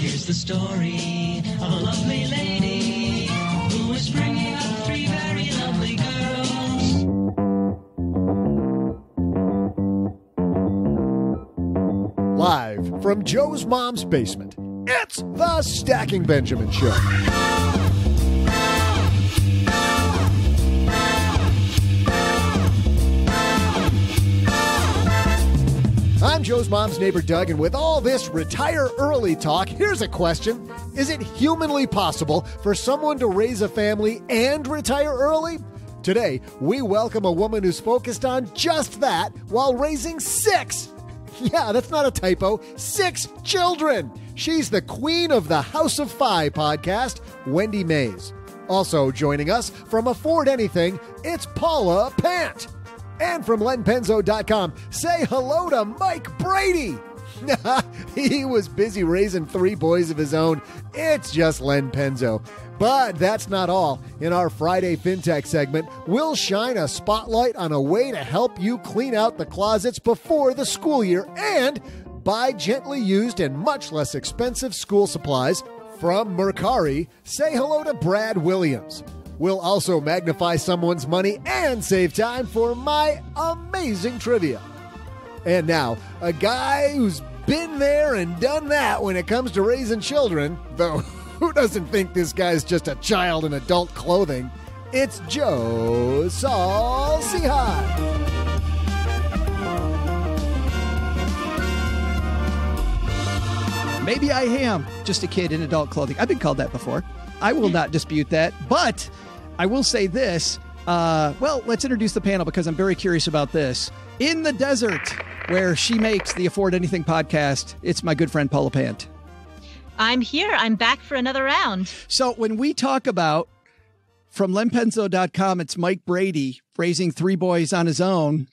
Here's the story of a lovely lady who is bringing up three very lovely girls. Live from Joe's mom's basement, it's the Stacking Benjamin Show. I'm Joe's mom's neighbor, Doug, and with all this retire early talk, here's a question. Is it humanly possible for someone to raise a family and retire early? Today, we welcome a woman who's focused on just that while raising 6. Yeah, that's not a typo. 6 children. She's the queen of the House of Fi podcast, Wendy Mayes. Also joining us from Afford Anything, it's Paula Pant. And from lenpenzo.com, say hello to Mike Brady. He was busy raising 3 boys of his own. It's just Len Penzo. But that's not all. In our Friday Fintech segment, we'll shine a spotlight on a way to help you clean out the closets before the school year and buy gently used and much less expensive school supplies. From Mercari, say hello to Brad Williams. We'll also magnify someone's money and save time for my amazing trivia. And now, a guy who's been there and done that when it comes to raising children, though who doesn't think this guy's just a child in adult clothing? It's Joe Saul-Sehy. Maybe I am just a kid in adult clothing. I've been called that before. I will not dispute that, but I will say this. Well, let's introduce the panel because I'm very curious about this. In the desert, where she makes the Afford Anything podcast, it's my good friend Paula Pant. I'm here. I'm back for another round. So when we talk about, from lenpenzo.com, it's Mike Brady raising 3 boys on his own.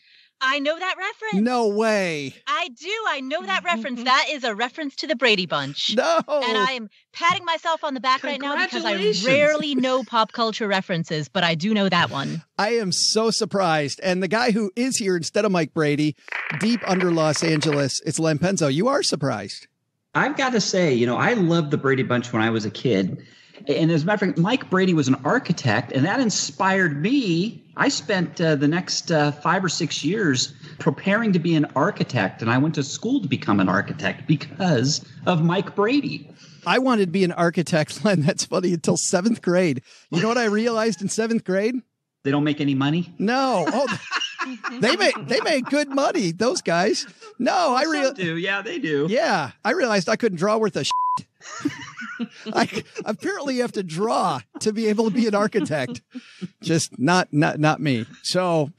I know that reference. No way. I do. I know that reference. That is a reference to the Brady Bunch. No. And I am patting myself on the back right now because I rarely know pop culture references, but I do know that one. I am so surprised. And the guy who is here instead of Mike Brady, deep under Los Angeles, it's Len Penzo. You are surprised. I've got to say, I loved the Brady Bunch when I was a kid. And as a matter of fact, Mike Brady was an architect, and that inspired me. I spent the next 5 or 6 years preparing to be an architect, and I went to school to become an architect because of Mike Brady. I wanted to be an architect, Len. That's funny, until 7th grade. You know what I realized in 7th grade? They don't make any money? No. Oh, they make good money, those guys. No, I realized. Some do. Yeah, they do. Yeah, I realized I couldn't draw worth a shit. Apparently you have to draw to be able to be an architect. Just not me. So,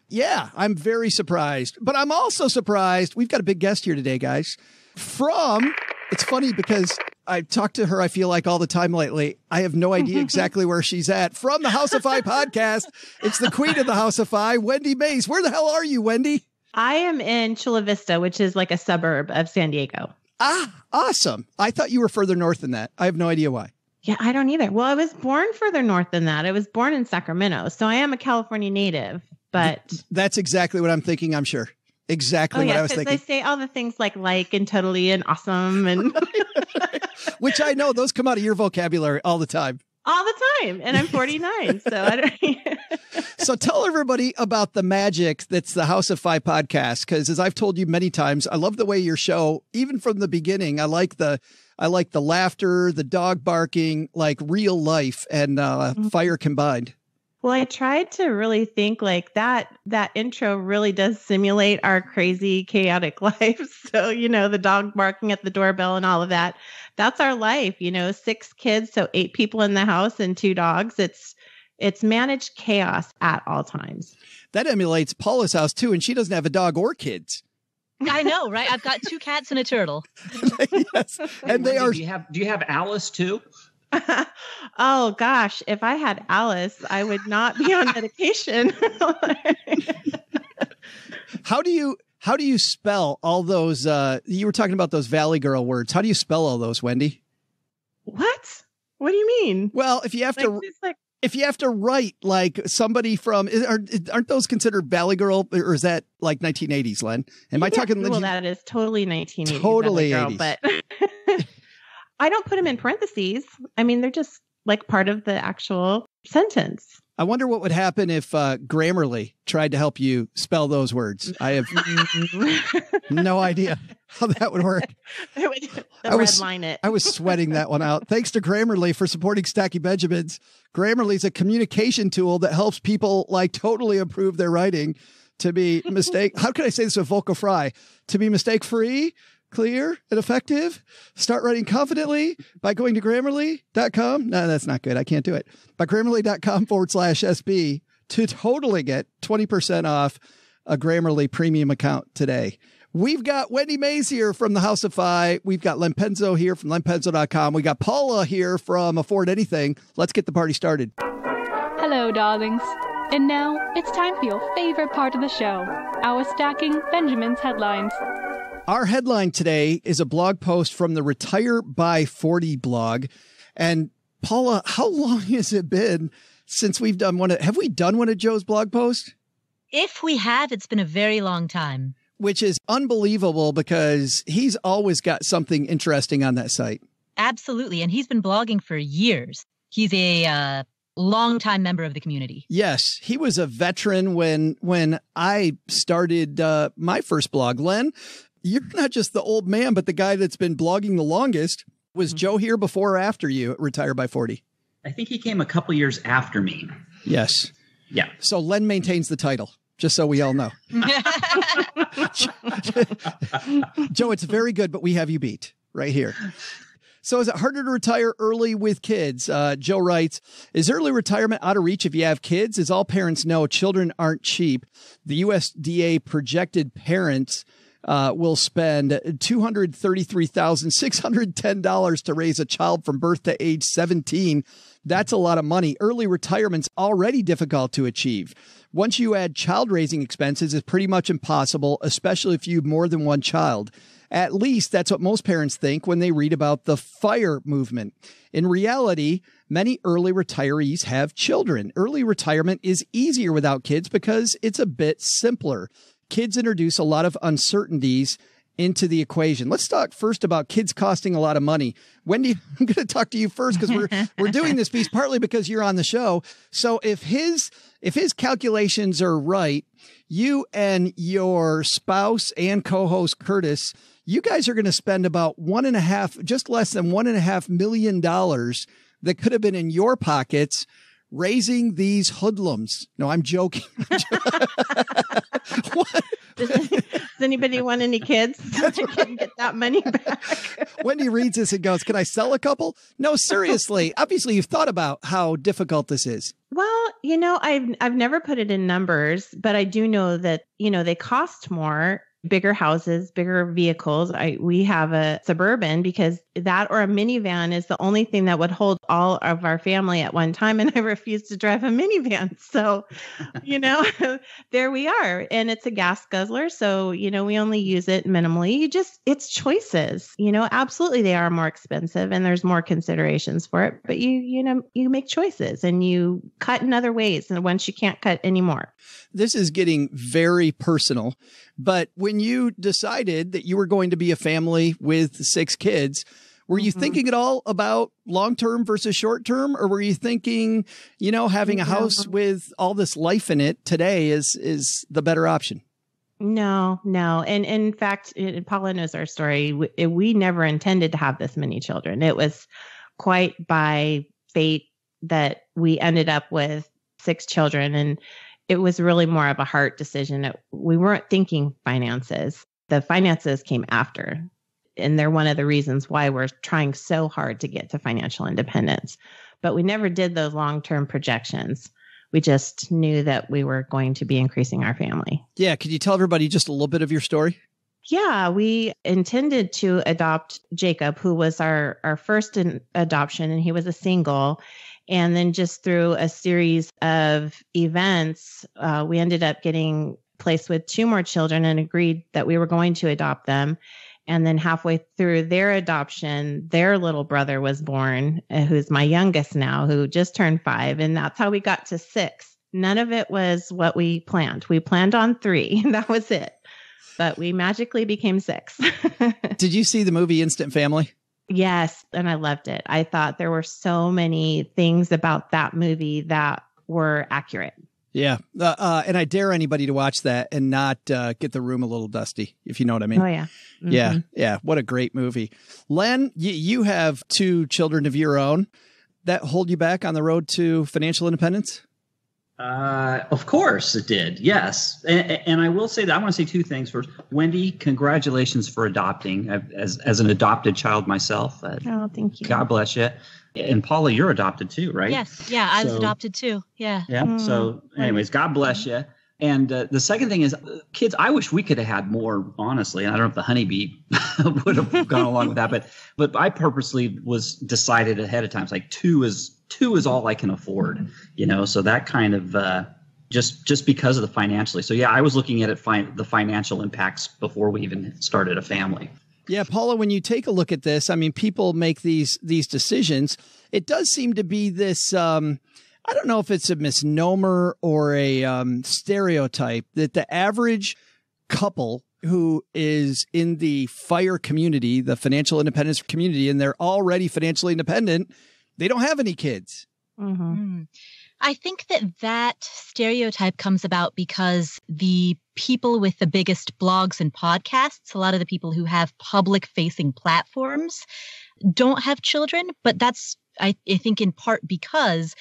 yeah, I'm very surprised. But I'm also surprised. We've got a big guest here today, guys. It's funny because I talk to her, I feel like, all the time lately. I have no idea exactly where she's at. From the House of Fi podcast, it's the queen of the House of Fi, Wendy Mayes. Where the hell are you, Wendy? I am in Chula Vista, which is like a suburb of San Diego. Ah, awesome. I thought you were further north than that. I have no idea why. Yeah, I don't either. Well, I was born further north than that. I was born in Sacramento, so I am a California native, but... That's exactly what I'm thinking, I'm sure. Exactly what I was thinking. They say all the things like and totally and awesome and... Which I know, those come out of your vocabulary all the time. All the time. And I'm 49, so I don't... So tell everybody about the magic that's the House of Fi podcast, because as I've told you many times, I love the way your show, even from the beginning, I like the laughter, the dog barking, like real life and fire combined. Well, I tried to really think like that intro really does simulate our crazy, chaotic life. So, the dog barking at the doorbell and all of that. That's our life, 6 kids, so 8 people in the house and 2 dogs. It's managed chaos at all times. That emulates Paula's house, too, and she doesn't have a dog or kids. I know, right? I've got 2 cats and a turtle. Yes. And they are. Do you have Alice, too? Oh, gosh. If I had Alice, I would not be on medication. How do you spell all those? You were talking about those Valley Girl words. How do you spell all those, Wendy? What? What do you mean? Well, if you have to... If you have to write like somebody from, aren't those considered Valley Girl, or is that like 1980s, Len? Am I talking? Well, that is totally 1980s. Totally Valley 80s. Girl, but I don't put them in parentheses. I mean, they're just like part of the actual sentence. I wonder what would happen if Grammarly tried to help you spell those words. I have no idea how that would work. Redline it. I was sweating that one out. Thanks to Grammarly for supporting Stacky Benjamins. Grammarly is a communication tool that helps people like totally improve their writing to be how can I say this with vocal fry? To be mistake-free, clear, and effective. Start writing confidently by going to Grammarly.com. No, that's not good. I can't do it. By Grammarly.com/SB to totally get 20% off a Grammarly premium account today. We've got Wendy Mayes here from the House of Fi. We've got Len Penzo here from lenpenzo.com. We got Paula here from Afford Anything. Let's get the party started. Hello, darlings. And now it's time for your favorite part of the show, our Stacking Benjamin's headlines. Our headline today is a blog post from the Retire by 40 blog. And Paula, how long has it been since we've done one? Have we done one of Joe's blog posts? If we have, it's been a very long time. Which is unbelievable because he's always got something interesting on that site. Absolutely. And he's been blogging for years. He's a longtime member of the community. Yes. He was a veteran when I started my first blog. Len, you're not just the old man, but the guy that's been blogging the longest. Was Joe here before or after you at Retire by 40? I think he came a couple years after me. Yes. Yeah. So Len maintains the title, just so we all know. Joe, it's very good, but we have you beat right here. So is it harder to retire early with kids? Joe writes, is early retirement out of reach if you have kids? As all parents know, children aren't cheap. The USDA projected parents will spend $233,610 to raise a child from birth to age 17. That's a lot of money. Early retirement's already difficult to achieve. Once you add child raising expenses, it's pretty much impossible, especially if you have more than one child. At least that's what most parents think when they read about the FIRE movement. In reality, many early retirees have children. Early retirement is easier without kids because it's a bit simpler. Kids introduce a lot of uncertainties into the equation. Let's talk first about kids costing a lot of money. Wendy, I'm going to talk to you first because we're doing this piece partly because you're on the show. So if his calculations are right, you and your spouse and co-host Curtis, you guys are going to spend about just less than $1.5 million that could have been in your pockets raising these hoodlums. No, I'm joking. Does anybody want any kids? I can get that money back. Wendy reads this and goes, can I sell a couple? No, seriously. Obviously, you've thought about how difficult this is. Well, I've never put it in numbers, but I do know that, they cost more. Bigger houses, bigger vehicles. We have a Suburban because that or a minivan is the only thing that would hold all of our family at one time. And I refuse to drive a minivan. So, there we are. And it's a gas guzzler. So, we only use it minimally. It's choices, absolutely. They are more expensive and there's more considerations for it, but you make choices and you cut in other ways. And once you can't cut anymore. This is getting very personal, but when you decided that you were going to be a family with 6 kids, were you thinking at all about long-term versus short-term? Or were you thinking, having a house with all this life in it today is the better option? No. And in fact, Paula knows our story. We never intended to have this many children. It was quite by fate that we ended up with 6 children. And it was really more of a heart decision. We weren't thinking finances. The finances came after. And they're one of the reasons why we're trying so hard to get to financial independence. But we never did those long-term projections. We just knew that we were going to be increasing our family. Yeah. Could you tell everybody just a little bit of your story? Yeah, we intended to adopt Jacob, who was our first adoption, and he was a single. And then just through a series of events, we ended up getting placed with 2 more children and agreed that we were going to adopt them. And then halfway through their adoption, their little brother was born, who's my youngest now, who just turned 5. And that's how we got to 6. None of it was what we planned. We planned on 3. That was it. But we magically became 6. Did you see the movie Instant Family? Yes, and I loved it. I thought there were so many things about that movie that were accurate. Yeah. And I dare anybody to watch that and not get the room a little dusty, if you know what I mean. Oh, yeah. Mm-hmm. Yeah. Yeah. What a great movie. Len, you have 2 children of your own that hold you back on the road to financial independence? Of course it did. Yes. And I will say that I want to say 2 things. First, Wendy, congratulations for adopting. As an adopted child myself. Oh, thank you. God bless you. And Paula, you're adopted too, right? Yes. Yeah, I was adopted too. Yeah. Yeah. So anyways, God bless you. And the second thing is, kids, I wish we could have had more, honestly. And I don't know if the honeybee would have gone along with that, but I purposely was decided ahead of time. It's like two is all I can afford, so that kind of just because of the financially. So yeah, I was looking at the financial impacts before we even started a family. Yeah, Paula, when you take a look at this, I mean, people make these decisions. It does seem to be this, I don't know if it's a misnomer or a stereotype that the average couple who is in the FIRE community, the financial independence community, and they're already financially independent, they don't have any kids. Mm-hmm. I think that stereotype comes about because the people with the biggest blogs and podcasts, a lot of the people who have public-facing platforms, don't have children. But that's, I think, in part because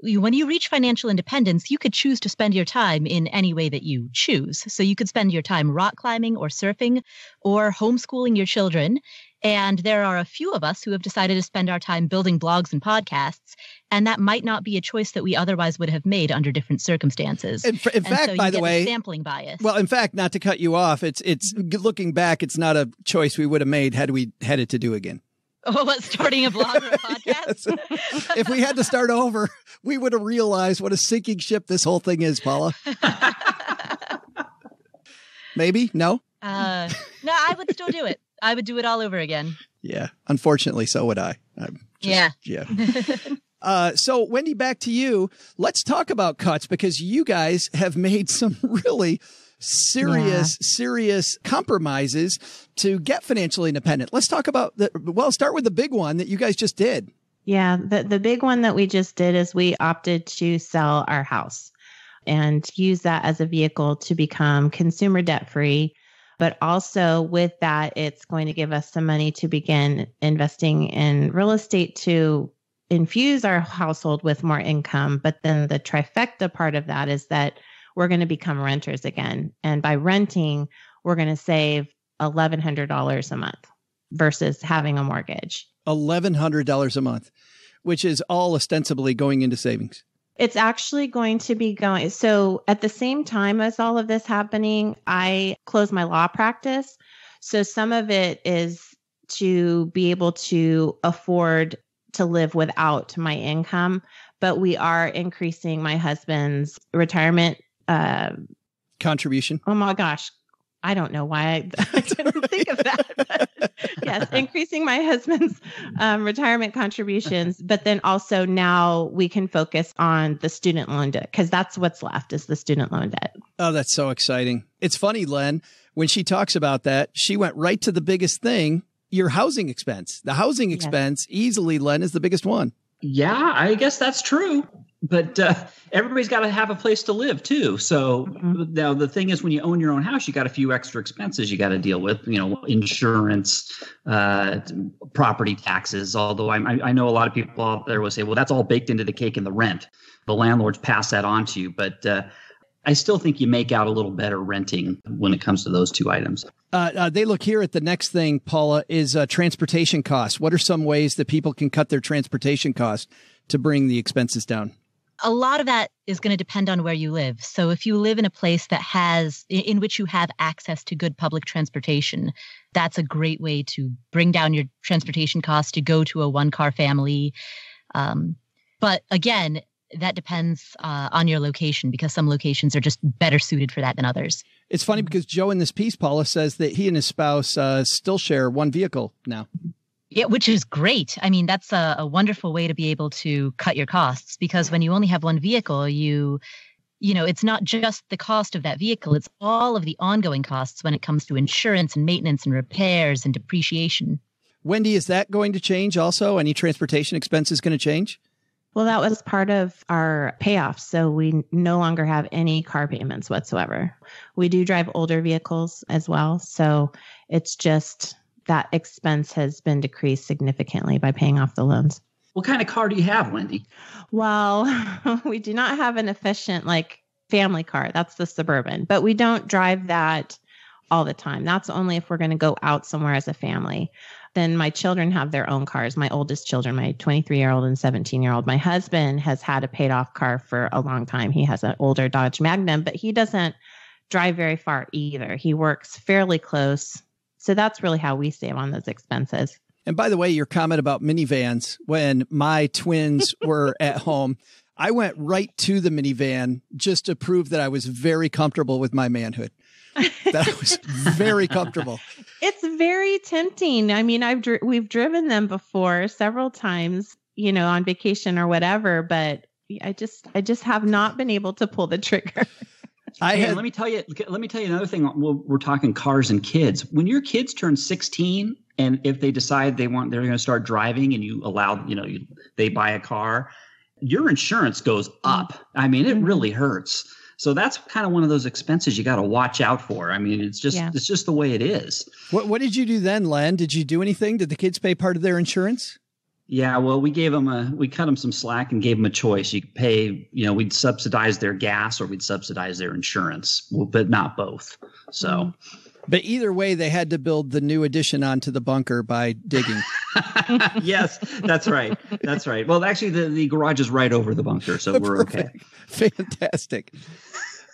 when you reach financial independence, you could choose to spend your time in any way that you choose. So you could spend your time rock climbing or surfing or homeschooling your children. And there are a few of us who have decided to spend our time building blogs and podcasts. And that might not be a choice that we otherwise would have made under different circumstances. In fact, so by the way, sampling bias. Well, in fact, not to cut you off, it's looking back, it's not a choice we would have made had we had it to do again. Oh, what, starting a blog or a podcast? Yes. If we had to start over, we would have realized what a sinking ship this whole thing is, Paula. Maybe? No? No, I would still do it. I would do it all over again. Yeah. Unfortunately, so would I. Yeah. So, Wendy, back to you. Let's talk about cuts because you guys have made some really serious compromises to get financially independent. Let's talk about start with the big one that you guys just did. Yeah. The big one that we just did is we opted to sell our house and use that as a vehicle to become consumer debt free. But also with that, it's going to give us some money to begin investing in real estate to infuse our household with more income. But then the trifecta part of that is that we're going to become renters again. And by renting, we're going to save $1,100 a month versus having a mortgage. $1,100 a month, which is all ostensibly going into savings. It's actually going to be going. So at the same time as all of this happening, I closed my law practice. So some of it is to be able to afford to live without my income, but we are increasing my husband's retirement contribution. Oh my gosh. I don't know why I didn't think of that. But yes, increasing my husband's retirement contributions, but then also now we can focus on the student loan debt because that's what's left is the student loan debt. Oh, that's so exciting. It's funny, Len, when she talks about that, she went right to the biggest thing, your housing expense. The housing expense easily, Len, is the biggest one. Yeah, I guess that's true. But everybody's got to have a place to live, too. So now the thing is, when you own your own house, you got a few extra expenses you got to deal with, insurance, property taxes. Although I know a lot of people out there will say, well, that's all baked into the cake in the rent. The landlords pass that on to you. But I still think you make out a little better renting when it comes to those two items. They look here at the next thing, Paula, is transportation costs. What are some ways that people can cut their transportation costs to bring the expenses down? A lot of that is going to depend on where you live. So if you live in a place in which you have access to good public transportation, that's a great way to bring down your transportation costs to go to a one-car family. But again, that depends on your location because some locations are just better suited for that than others. It's funny because Joe in this piece, Paula, says that he and his spouse still share one vehicle now. Yeah, which is great. I mean, that's a wonderful way to be able to cut your costs because when you only have one vehicle, it's not just the cost of that vehicle. It's all of the ongoing costs when it comes to insurance and maintenance and repairs and depreciation. Wendy, is that going to change also? Any transportation expenses going to change? Well, that was part of our payoff. So we no longer have any car payments whatsoever. We do drive older vehicles as well. So it's just that expense has been decreased significantly by paying off the loans. What kind of car do you have, Wendy? Well, we do not have an efficient family car. That's the Suburban, but we don't drive that all the time. That's only if we're going to go out somewhere as a family. Then my children have their own cars. My oldest children, my 23-year-old and 17-year-old. My husband has had a paid off car for a long time. He has an older Dodge Magnum, but he doesn't drive very far either. He works fairly close. So that's really how we save on those expenses. And by the way, your comment about minivans, when my twins were at home, I went right to the minivan just to prove that I was very comfortable with my manhood. That I was very comfortable. It's very tempting. I mean, we've driven them before several times, on vacation or whatever, but I just have not been able to pull the trigger. Let me tell you another thing. We're talking cars and kids. When your kids turn 16, and if they decide they're going to start driving, and you allow, they buy a car, your insurance goes up. I mean, it really hurts. So that's kind of one of those expenses you got to watch out for. I mean, it's just the way it is. What did you do then, Len? Did you do anything? Did the kids pay part of their insurance? Yeah, well, we cut them some slack and gave them a choice. You could pay, we'd subsidize their gas or we'd subsidize their insurance, but not both. So, but either way, they had to build the new addition onto the bunker by digging. Yes, that's right. That's right. Well, actually, the garage is right over the bunker, so we're okay. Fantastic.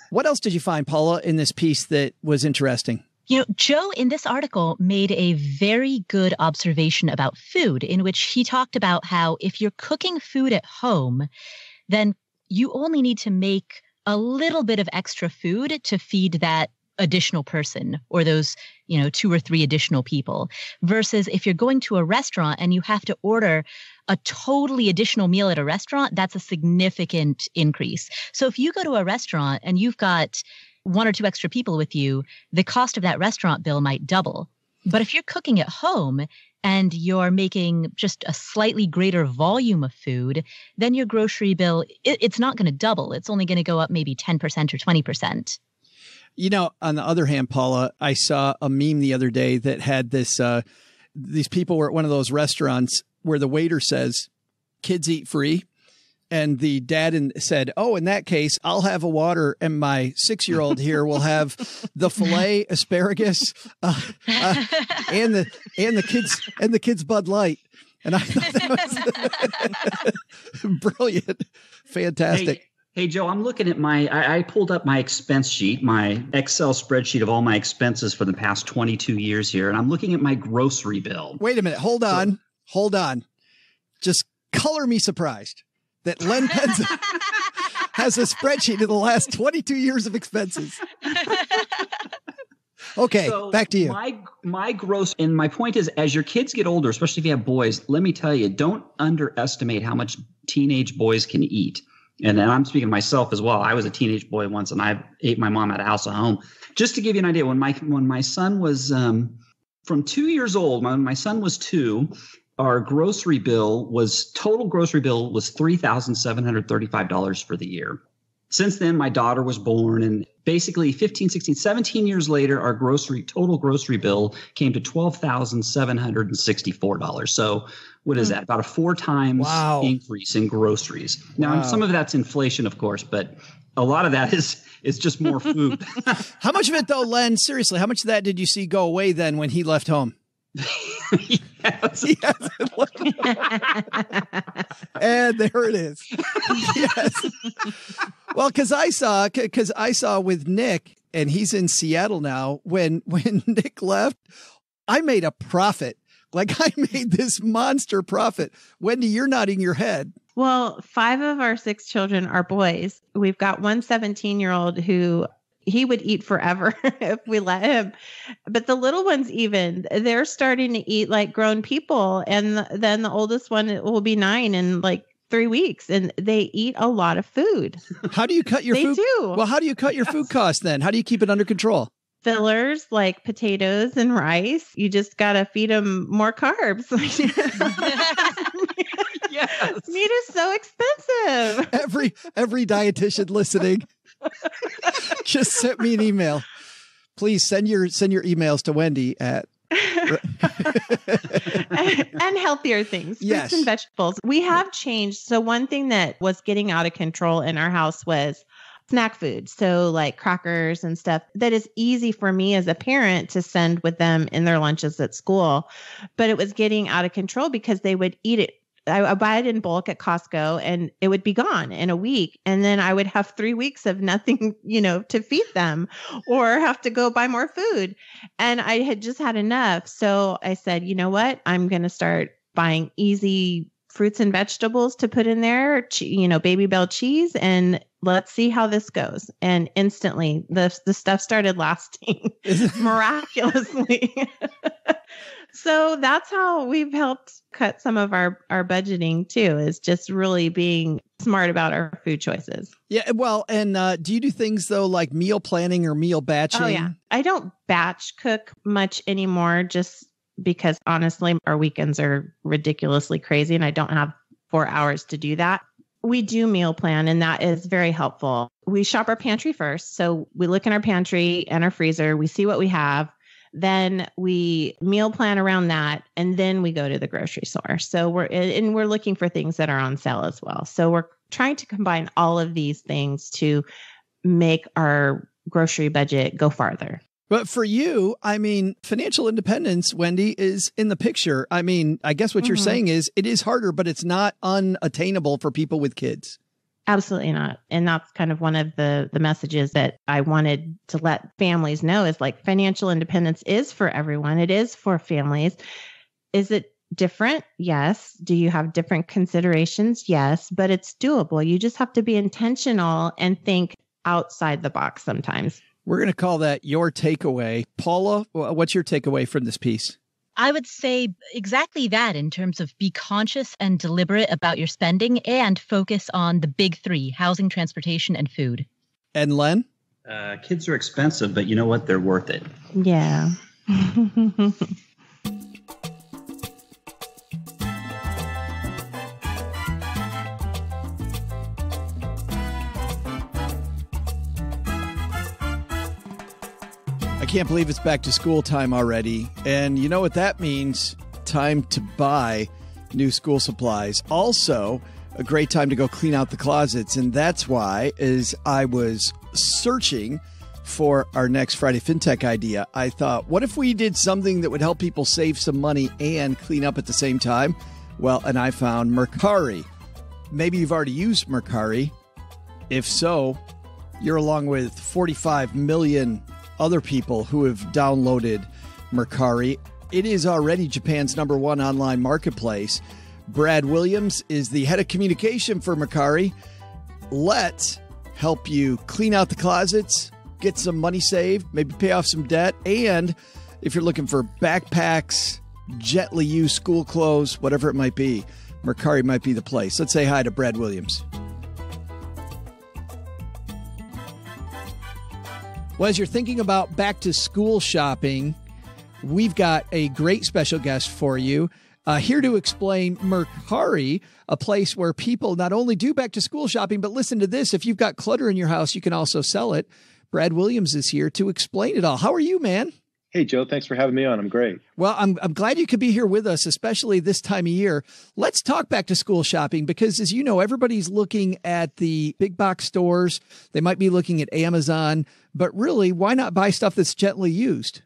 What else did you find, Paula, in this piece that was interesting? Joe in this article made a very good observation about food, in which he talked about how if you're cooking food at home, then you only need to make a little bit of extra food to feed that additional person or those, 2 or 3 additional people, versus if you're going to a restaurant and you have to order a totally additional meal at a restaurant, that's a significant increase. So if you go to a restaurant and you've got 1 or 2 extra people with you, the cost of that restaurant bill might double. But if you're cooking at home and you're making just a slightly greater volume of food, then your grocery bill, it's not going to double. It's only going to go up maybe 10% or 20%. On the other hand, Paula, I saw a meme the other day that had this, these people were at one of those restaurants where the waiter says, kids eat free. And the dad said, oh, in that case, I'll have a water and my 6-year-old here will have the filet asparagus and the kids Bud Light. And I thought that was brilliant. Fantastic. Hey, Joe, I'm looking at I pulled up my expense sheet, my Excel spreadsheet of all my expenses for the past 22 years here. And I'm looking at my grocery bill. Wait a minute. Hold on. Just color me surprised that Len Penza has a spreadsheet of the last 22 years of expenses. Okay, so back to you. My gross, and my point is, as your kids get older, especially if you have boys, let me tell you, don't underestimate how much teenage boys can eat. And I'm speaking of myself as well. I was a teenage boy once, and I ate my mom at a house at home. Just to give you an idea, when my son was from 2 years old, when my son was 2, our total grocery bill was $3,735 for the year. Since then, my daughter was born, and basically 15, 16, 17 years later, our total grocery bill came to $12,764. So what is that? About a 4 times increase in groceries. Now, some of that's inflation, of course, but a lot of that is just more food. How much of it, though, Len, seriously, how much of that did you see go away then when he left home? Yes. And there it is. Yes. Well, because I saw with Nick, and he's in Seattle now. When Nick left, I made a profit. Like, I made this monster profit. Wendy, you're nodding your head. Well, 5 of our 6 children are boys. We've got one 17-year-old who he would eat forever if we let him. But the little ones, they're starting to eat like grown people. And then the oldest one will be 9 in like 3 weeks. And they eat a lot of food. How do you cut your food? They do. Well, how do you cut your food costs then? How do you keep it under control? fillers like potatoes and rice. You just got to feed them more carbs. Yes. Meat is so expensive. Every dietitian listening, just send me an email. Please send your emails to Wendy at and healthier things, Yes. fruits and vegetables. We have changed. So one thing that was getting out of control in our house was snack food. So like crackers and stuff that is easy for me as a parent to send with them in their lunches at school. But it was getting out of control because they would eat it. I buy it in bulk at Costco and it would be gone in a week. And then I would have 3 weeks of nothing, to feed them or have to go buy more food. And I had just had enough. So I said, you know what? I'm going to start buying easy fruits and vegetables to put in there, Baby Bell cheese, and let's see how this goes. And instantly the stuff started lasting miraculously. So that's how we've helped cut some of our budgeting too, is just really being smart about our food choices. Yeah. Well, and do you do things though, like meal planning or meal batching? Oh yeah. I don't batch cook much anymore just because honestly, our weekends are ridiculously crazy and I don't have 4 hours to do that. We do meal plan and that is very helpful. We shop our pantry first. So we look in our pantry and our freezer, we see what we have. Then we meal plan around that, and then we go to the grocery store. So we're looking for things that are on sale as well. So we're trying to combine all of these things to make our grocery budget go farther. But for you, financial independence, Wendy, is in the picture. I guess what you're saying is it is harder, but it's not unattainable for people with kids. Absolutely not. And that's kind of one of the messages that I wanted to let families know is like financial independence is for everyone. It is for families. Is it different? Yes. Do you have different considerations? Yes, but it's doable. You just have to be intentional and think outside the box sometimes. We're going to call that your takeaway. Paula, what's your takeaway from this piece? I would say exactly that in terms of be conscious and deliberate about your spending and focus on the big three: housing, transportation, and food. And Len? Kids are expensive, but you know what? They're worth it. Yeah. I can't believe it's back to school time already. And you know what that means? Time to buy new school supplies. Also, a great time to go clean out the closets. And that's why, as I was searching for our next Friday Fintech idea, I thought, what if we did something that would help people save some money and clean up at the same time? Well, and I found Mercari. Maybe you've already used Mercari. If so, you're along with 45 million other people who have downloaded Mercari. It is already Japan's #1 online marketplace. Brad Williams is the head of communication for Mercari. Let's help you clean out the closets, get some money saved, maybe pay off some debt. And if you're looking for backpacks, gently used school clothes, whatever it might be, Mercari might be the place. Let's say hi to Brad Williams. Well, as you're thinking about back to school shopping, we've got a great special guest for you. Here to explain Mercari, a place where people not only do back to school shopping, but listen to this. If you've got clutter in your house, you can also sell it. Brad Williams is here to explain it all. How are you, man? Hey, Joe, thanks for having me on. I'm great. Well, I'm glad you could be here with us, especially this time of year. Let's talk back to school shopping because, as you know, everybody's looking at the big box stores. They might be looking at Amazon, but really, why not buy stuff that's gently used?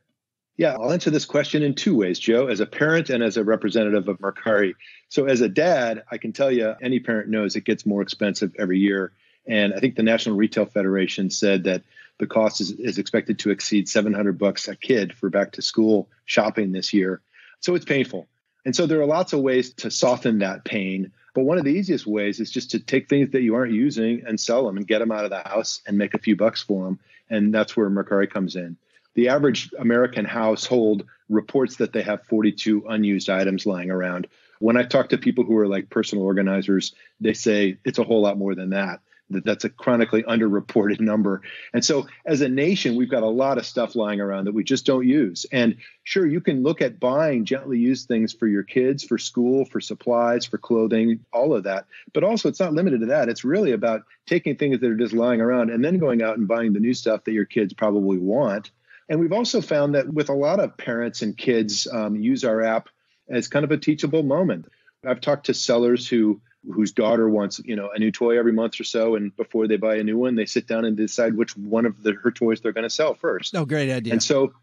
Yeah, I'll answer this question in two ways, Joe, as a parent and as a representative of Mercari. So as a dad, I can tell you any parent knows it gets more expensive every year. And I think the National Retail Federation said that the cost is expected to exceed $700 a kid for back to school shopping this year. So it's painful. And so there are lots of ways to soften that pain. But one of the easiest ways is just to take things that you aren't using and sell them and get them out of the house and make a few bucks for them. And that's where Mercari comes in. The average American household reports that they have 42 unused items lying around. When I talk to people who are like personal organizers, they say it's a whole lot more than that. That's a chronically underreported number. And so as a nation, we've got a lot of stuff lying around that we just don't use. And sure, you can look at buying gently used things for your kids, for school, for supplies, for clothing, all of that. But also it's not limited to that. It's really about taking things that are just lying around and then going out and buying the new stuff that your kids probably want. And we've also found that with a lot of parents and kids use our app as kind of a teachable moment. I've talked to sellers whose daughter wants, a new toy every month or so. And before they buy a new one, they sit down and decide which one of her toys they're going to sell first. Oh, great idea. And so,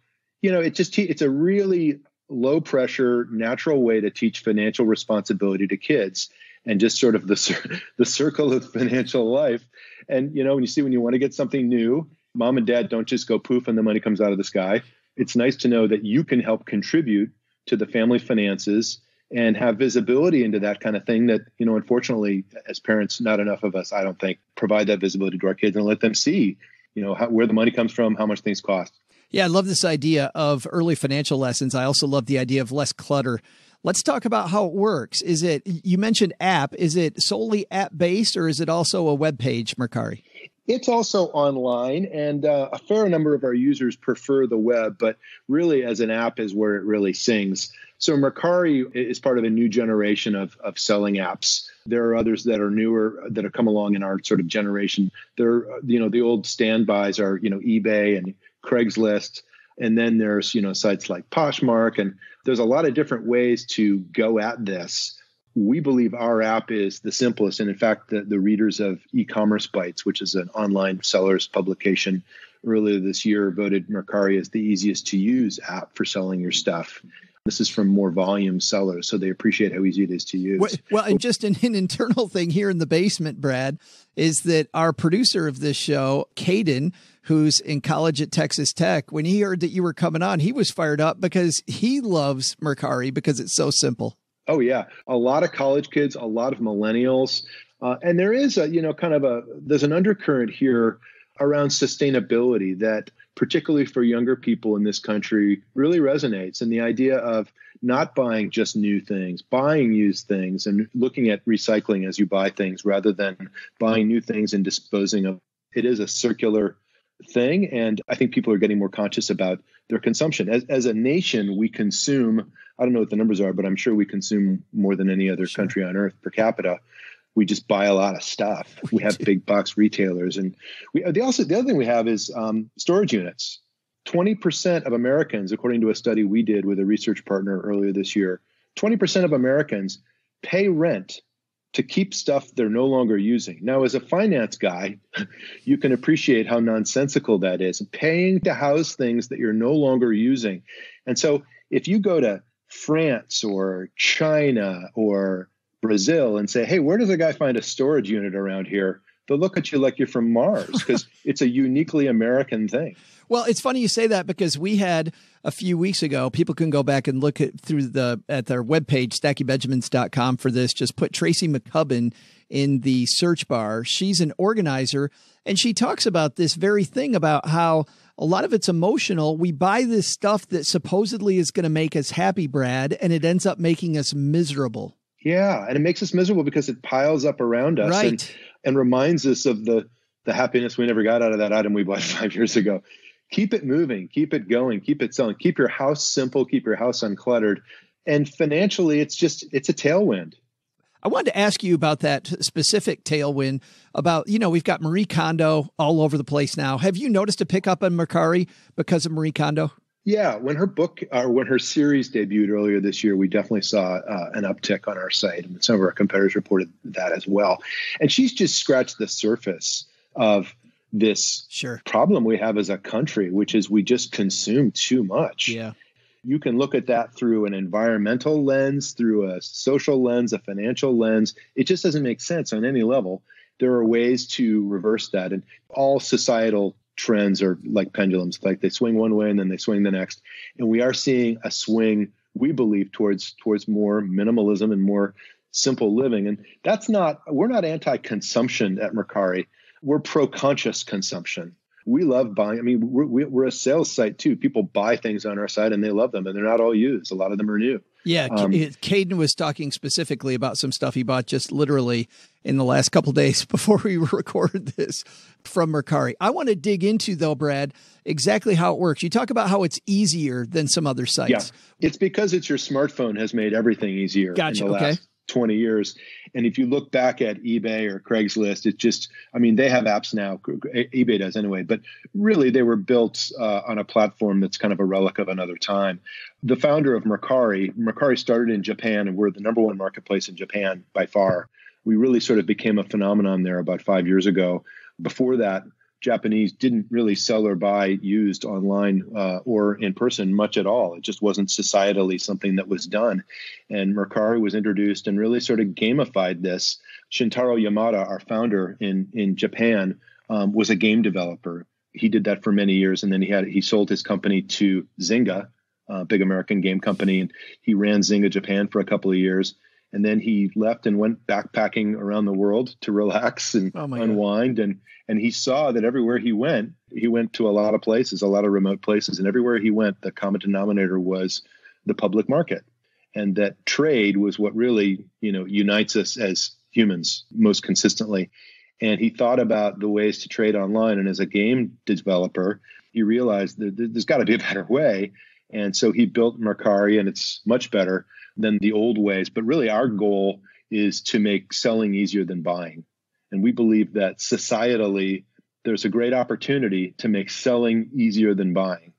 it's a really low pressure, natural way to teach financial responsibility to kids and just sort of the circle of financial life. And, when you want to get something new, mom and dad don't just go poof and the money comes out of the sky. It's nice to know that you can help contribute to the family finances and have visibility into that kind of thing that, unfortunately, as parents, not enough of us, I don't think, provide that visibility to our kids and let them see, where the money comes from, how much things cost. Yeah, I love this idea of early financial lessons. I also love the idea of less clutter. Let's talk about how it works. You mentioned app, is it solely app-based or is it also a web page, Mercari? It's also online, and a fair number of our users prefer the web, but really as an app is where it really sings. So Mercari is part of a new generation of selling apps. There are others that are newer that have come along in our sort of generation. They're, the old standbys are, eBay and Craigslist. And then there's, sites like Poshmark. And there's a lot of different ways to go at this. We believe our app is the simplest. And in fact, the readers of E-commerce Bites, which is an online seller's publication, earlier this year voted Mercari as the easiest to use app for selling your stuff. This is from more volume sellers, so they appreciate how easy it is to use. Well, and just an internal thing here in the basement, Brad, is that our producer of this show, Caden, who's in college at Texas Tech, when he heard that you were coming on, he was fired up because he loves Mercari because it's so simple. Oh, yeah. A lot of college kids, a lot of millennials. And there is there's an undercurrent here around sustainability that particularly for younger people in this country really resonates. And the idea of not buying just new things, buying used things and looking at recycling as you buy things rather than buying new things and disposing of it is a circular thing. And I think people are getting more conscious about their consumption. As a nation, we consume, I don't know what the numbers are, but I'm sure we consume more than any other country on earth per capita. We just buy a lot of stuff. We have big box retailers. And the other thing we have is storage units. 20% of Americans, according to a study we did with a research partner earlier this year, 20% of Americans pay rent to keep stuff they're no longer using. Now, as a finance guy, you can appreciate how nonsensical that is. Paying to house things that you're no longer using. And so if you go to France or China or Brazil and say, hey, where does a guy find a storage unit around here? They'll look at you like you're from Mars because it's a uniquely American thing. Well, it's funny you say that because we had a few weeks ago, people can go back and look at their webpage, stackybenjamins.com for this. Just put Tracy McCubbin in the search bar. She's an organizer and she talks about this very thing about how a lot of it's emotional. We buy this stuff that supposedly is going to make us happy, Brad, and it ends up making us miserable. Yeah, and it makes us miserable because it piles up around us and reminds us of the happiness we never got out of that item we bought 5 years ago. Keep it moving, keep it going, keep it selling, keep your house simple, keep your house uncluttered. And financially, it's a tailwind. I wanted to ask you about that specific tailwind about, we've got Marie Kondo all over the place now. Have you noticed a pickup on Mercari because of Marie Kondo? Yeah, when her series debuted earlier this year, we definitely saw an uptick on our site, and some of our competitors reported that as well. And she's just scratched the surface of this problem we have as a country, which is we just consume too much. Yeah. You can look at that through an environmental lens, through a social lens, a financial lens. It just doesn't make sense on any level. There are ways to reverse that, and all societal trends are like pendulums, like they swing one way and then they swing the next. And we are seeing a swing, we believe, towards more minimalism and more simple living. And we're not anti-consumption at Mercari. We're pro-conscious consumption. We love buying. I mean, we're a sales site too. People buy things on our site and they love them, and they're not all used. A lot of them are new. Yeah, Caden was talking specifically about some stuff he bought just literally in the last couple of days before we recorded this from Mercari. I want to dig into, though, Brad, exactly how it works. You talk about how it's easier than some other sites. Yeah, it's because it's your smartphone has made everything easier in the last 20 years. And if you look back at eBay or Craigslist, it's just, I mean, they have apps now, eBay does anyway, but really they were built on a platform that's kind of a relic of another time. The founder of Mercari started in Japan, and we're the number one marketplace in Japan by far. We really sort of became a phenomenon there about 5 years ago. Before that, Japanese didn't really sell or buy used online or in person much at all. It just wasn't societally something that was done. And Mercari was introduced and really sort of gamified this. Shintaro Yamada, our founder in Japan, was a game developer. He did that for many years, and then he sold his company to Zynga, a big American game company, and he ran Zynga Japan for a couple of years. And then he left and went backpacking around the world to relax and unwind. And he saw that everywhere he went to a lot of places, a lot of remote places. And everywhere he went, the common denominator was the public market. And that trade was what really, unites us as humans most consistently. And he thought about the ways to trade online. And as a game developer, he realized that there's got to be a better way. And so he built Mercari, and it's much better than the old ways. But really, our goal is to make selling easier than buying. And we believe that societally, there's a great opportunity to make selling easier than buying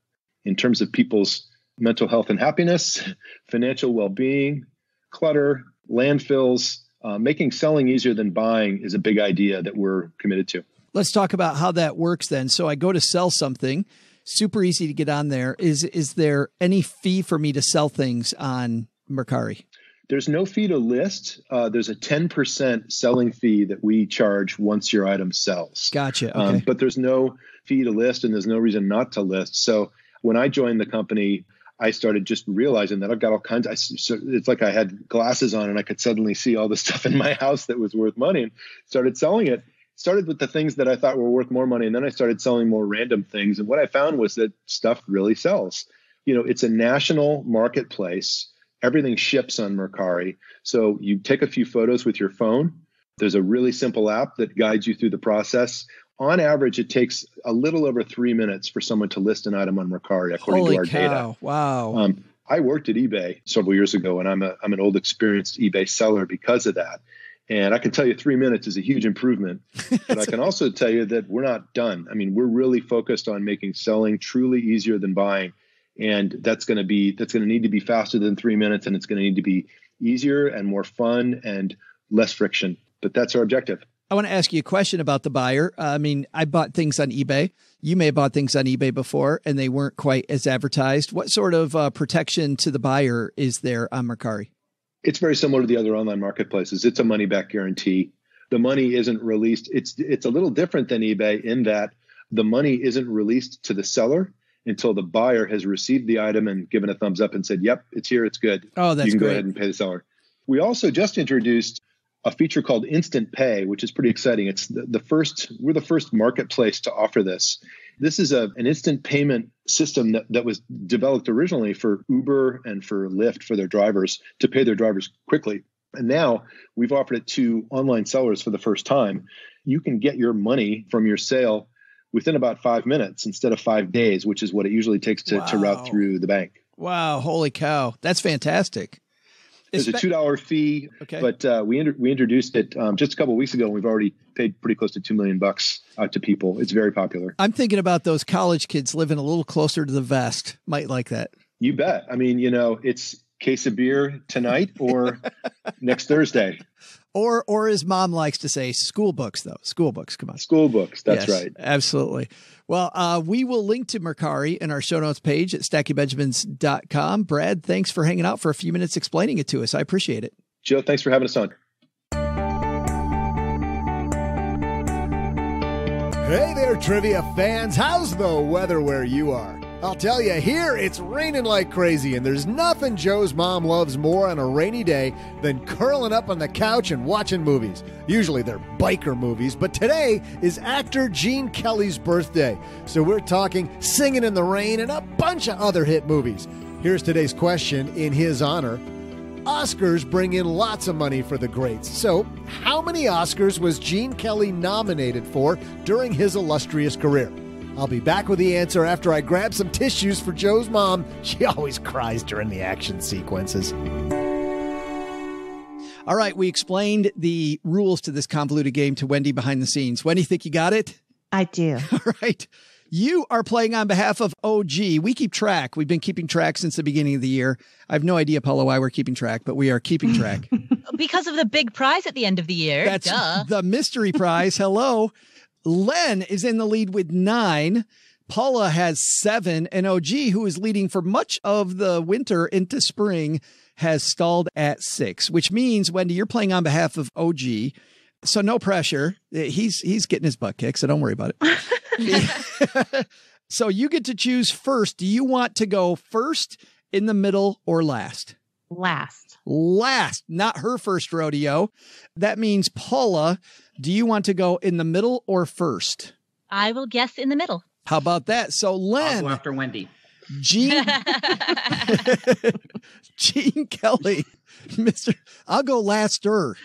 in terms of people's mental health and happiness, financial well-being, clutter, landfills. Making selling easier than buying is a big idea that we're committed to. Let's talk about how that works then. So I go to sell something. Super easy to get on there. Is there any fee for me to sell things on Mercari? There's no fee to list. There's a 10% selling fee that we charge once your item sells. Gotcha. Okay. But there's no fee to list, and there's no reason not to list. So when I joined the company, I started just realizing that I've got all kinds of, it's like I had glasses on and I could suddenly see all the stuff in my house that was worth money, and started selling it. Started with the things that I thought were worth more money, and then I started selling more random things. And what I found was that stuff really sells. It's a national marketplace. Everything ships on Mercari. So you take a few photos with your phone. There's a really simple app that guides you through the process. On average, it takes a little over 3 minutes for someone to list an item on Mercari, according to our data. Wow. I worked at eBay several years ago, and I'm an old experienced eBay seller because of that. And I can tell you 3 minutes is a huge improvement, but I can also tell you that we're not done. I mean, we're really focused on making selling truly easier than buying. And that's going to need to be faster than 3 minutes, and it's going to need to be easier and more fun and less friction. But that's our objective. I want to ask you a question about the buyer. I mean, I bought things on eBay. You may have bought things on eBay before, and they weren't quite as advertised. What sort of protection to the buyer is there on Mercari? It's very similar to the other online marketplaces. It's a money-back guarantee. The money isn't released. It's a little different than eBay in that the money isn't released to the seller until the buyer has received the item and given a thumbs up and said, "Yep, it's here, it's good." Oh, that's great. You can go ahead and pay the seller. We also just introduced a feature called Instant Pay, which is pretty exciting. It's we're the first marketplace to offer this. This is an instant payment system that was developed originally for Uber and for Lyft for their drivers to pay their drivers quickly. And now we've offered it to online sellers for the first time. You can get your money from your sale within about 5 minutes instead of 5 days, which is what it usually takes to route through the bank. Wow. Holy cow. That's fantastic. There's a $2 fee, but we introduced it just a couple of weeks ago, and we've already paid pretty close to $2 million out to people. It's very popular. I'm thinking about those college kids living a little closer to the vest. Might like that. You bet. I mean, it's case of beer tonight or next Thursday. Or as mom likes to say, school books, though. School books. Come on. School books. That's right. Absolutely. Well, we will link to Mercari in our show notes page at stackingbenjamins.com. Brad, thanks for hanging out for a few minutes explaining it to us. I appreciate it. Joe, thanks for having us on. Hey there, trivia fans. How's the weather where you are? I'll tell you, here it's raining like crazy, and there's nothing Joe's mom loves more on a rainy day than curling up on the couch and watching movies. Usually they're biker movies, but today is actor Gene Kelly's birthday, so we're talking Singing in the Rain and a bunch of other hit movies. Here's today's question in his honor. Oscars bring in lots of money for the greats. So, how many Oscars was Gene Kelly nominated for during his illustrious career? I'll be back with the answer after I grab some tissues for Joe's mom. She always cries during the action sequences. All right, we explained the rules to this convoluted game to Wendy behind the scenes. Wendy, think you got it? I do. All right. You are playing on behalf of OG. We keep track. We've been keeping track since the beginning of the year. I have no idea, Paula, why we're keeping track, but we are keeping track. Because of the big prize at the end of the year. That's Duh. the mystery prize. Hello. Len is in the lead with 9. Paula has 7. And OG, who is leading for much of the winter into spring, has stalled at 6, which means, Wendy, you're playing on behalf of OG. So no pressure. He's getting his butt kicked, so don't worry about it. So you get to choose first. Do you want to go first, in the middle, or last? Last. Last, not her first rodeo. That means, Paula, do you want to go in the middle or first? I will guess in the middle. How about that? So Len. I'll go after Wendy. Gene Kelly. I'll go laster.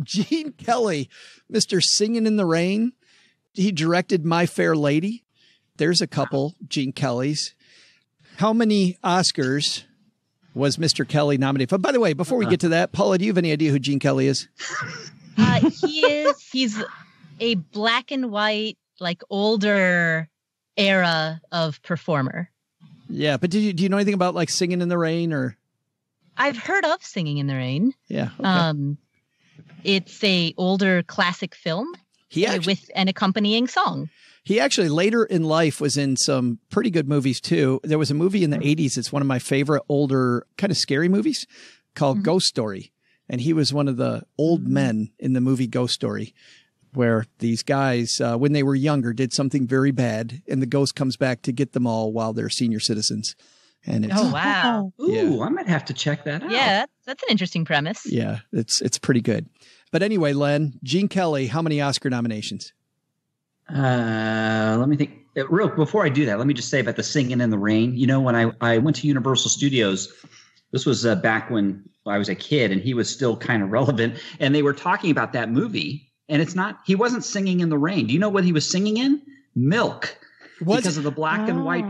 Gene Kelly, Mr. Singing in the Rain. He directed My Fair Lady. There's a couple Gene Kellys. How many Oscars was Mr. Kelly nominated for? By the way, before we get to that, Paula, do you have any idea who Gene Kelly is? He's a black and white, like older era of performer. Yeah, but do you know anything about like Singing in the Rain or? I've heard of Singing in the Rain. Yeah. Okay. It's a older classic film with an accompanying song. He actually later in life was in some pretty good movies too. There was a movie in the 80s. It's one of my favorite older kind of scary movies called Ghost Story. And he was one of the old men in the movie Ghost Story, where these guys, when they were younger, did something very bad, and the ghost comes back to get them all while they're senior citizens. And it's, wow. Ooh, I might have to check that out. Yeah, that's an interesting premise. Yeah, it's pretty good. But anyway, Len, Gene Kelly, how many Oscar nominations? Let me think. Before I do that, let me just say about the Singing in the Rain. You know, when I went to Universal Studios, this was back when I was a kid, and he was still kind of relevant, and they were talking about that movie. And he wasn't singing in the rain. Do you know what he was singing in? Milk. Because of the black and white.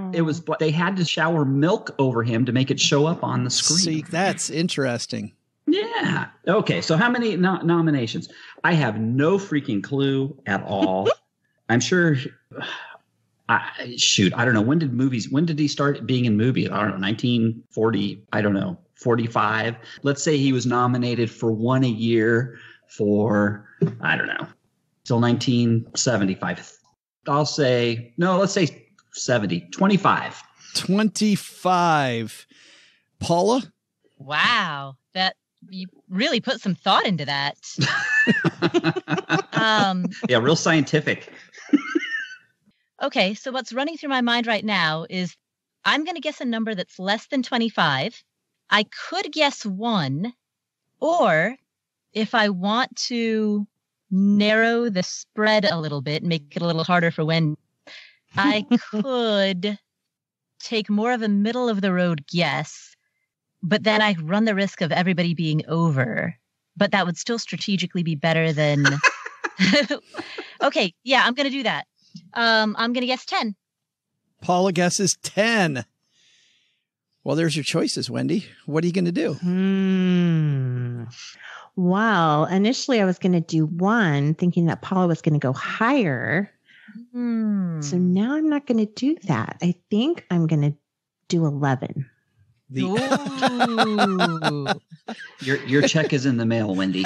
They had to shower milk over him to make it show up on the screen. See, that's interesting. Yeah. Okay. So how many nominations? I have no freaking clue at all. I'm sure. I don't know. When did he start being in movies? I don't know. 1940. I don't know. 45. Let's say he was nominated for one a year for, I don't know, till 1975. I'll say, no, let's say 70, 25. 25. Paula? Wow. You really put some thought into that. Yeah, real scientific. Okay, so what's running through my mind right now is I'm going to guess a number that's less than 25. I could guess 1, or if I want to narrow the spread a little bit, make it a little harder for Wendy, I could take more of a middle of the road guess, but then I run the risk of everybody being over. But that would still strategically be better than. Okay, yeah, I'm going to do that. I'm going to guess 10. Paula guesses 10. Well, there's your choices, Wendy. What are you going to do? Well, initially I was going to do 1, thinking that Paula was going to go higher. So now I'm not going to do that. I think I'm going to do 11. Your check is in the mail, Wendy.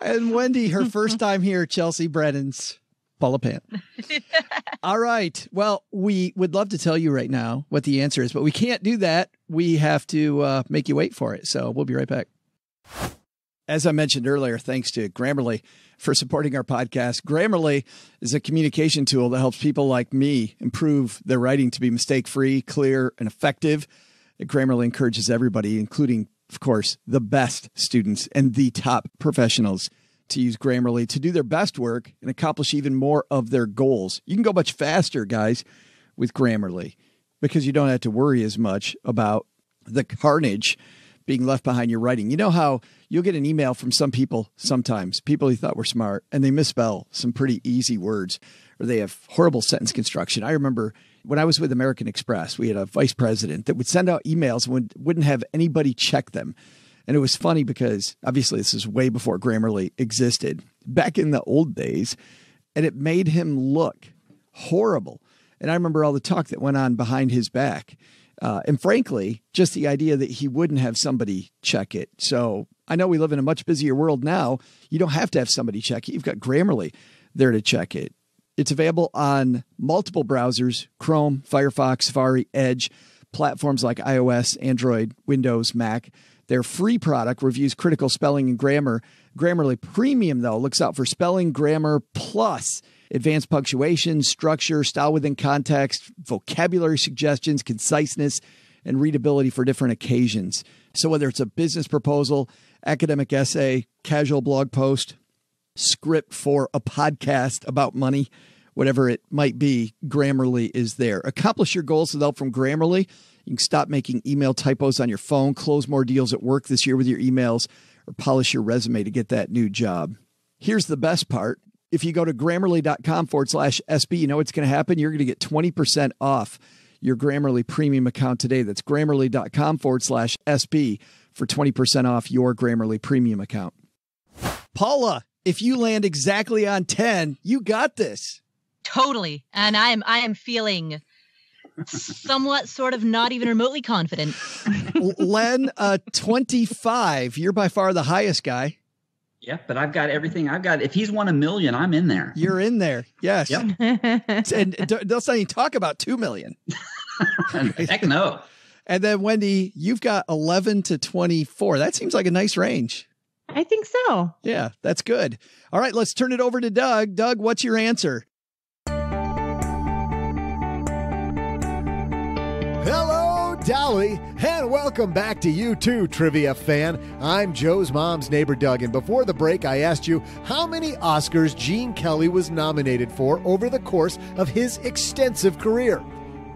And Wendy, her first time here, Chelsea Brennan's Paula Pant. All right. Well, we would love to tell you right now what the answer is, but we can't do that. We have to make you wait for it. So we'll be right back. As I mentioned earlier, thanks to Grammarly for supporting our podcast. Grammarly is a communication tool that helps people like me improve their writing to be mistake-free, clear, and effective. Grammarly encourages everybody, including, of course, the best students and the top professionals, to use Grammarly to do their best work and accomplish even more of their goals. You can go much faster, guys, with Grammarly because you don't have to worry as much about the carnage being left behind your writing. You know how you'll get an email from some people sometimes, people you thought were smart, and they misspell some pretty easy words, or they have horrible sentence construction. I remember when I was with American Express, we had a vice president that would send out emails and wouldn't have anybody check them. And it was funny because obviously this is way before Grammarly existed, back in the old days, and it made him look horrible. And I remember all the talk that went on behind his back. And frankly, just the idea that he wouldn't have somebody check it. So I know we live in a much busier world now. You don't have to have somebody check it. You've got Grammarly there to check it. It's available on multiple browsers, Chrome, Firefox, Safari, Edge, platforms like iOS, Android, Windows, Mac. Their free product reviews critical spelling and grammar. Grammarly Premium, though, looks out for spelling, grammar, plus advanced punctuation, structure, style within context, vocabulary suggestions, conciseness, and readability for different occasions. So whether it's a business proposal, academic essay, casual blog post, script for a podcast about money, whatever it might be, Grammarly is there. Accomplish your goals with help from Grammarly. You can stop making email typos on your phone, close more deals at work this year with your emails, or polish your resume to get that new job. Here's the best part. If you go to Grammarly.com/SB, you know what's going to happen? You're going to get 20% off your Grammarly premium account today. That's Grammarly.com/SB for 20% off your Grammarly premium account. Paula, if you land exactly on 10, you got this. Totally. And I am feeling somewhat sort of not even remotely confident. Len, 25. You're by far the highest guy. Yeah, but I've got everything. If he's won $1 million, I'm in there. You're in there. Yes. Yep. And let's not even talk about 2 million. Heck no. And then Wendy, you've got 11 to 24. That seems like a nice range. I think so. Yeah, that's good. All right, let's turn it over to Doug. Doug, what's your answer? Hello, Dolly, and welcome back to you too, trivia fan. I'm Joe's mom's neighbor, Doug, and before the break, I asked you how many Oscars Gene Kelly was nominated for over the course of his extensive career.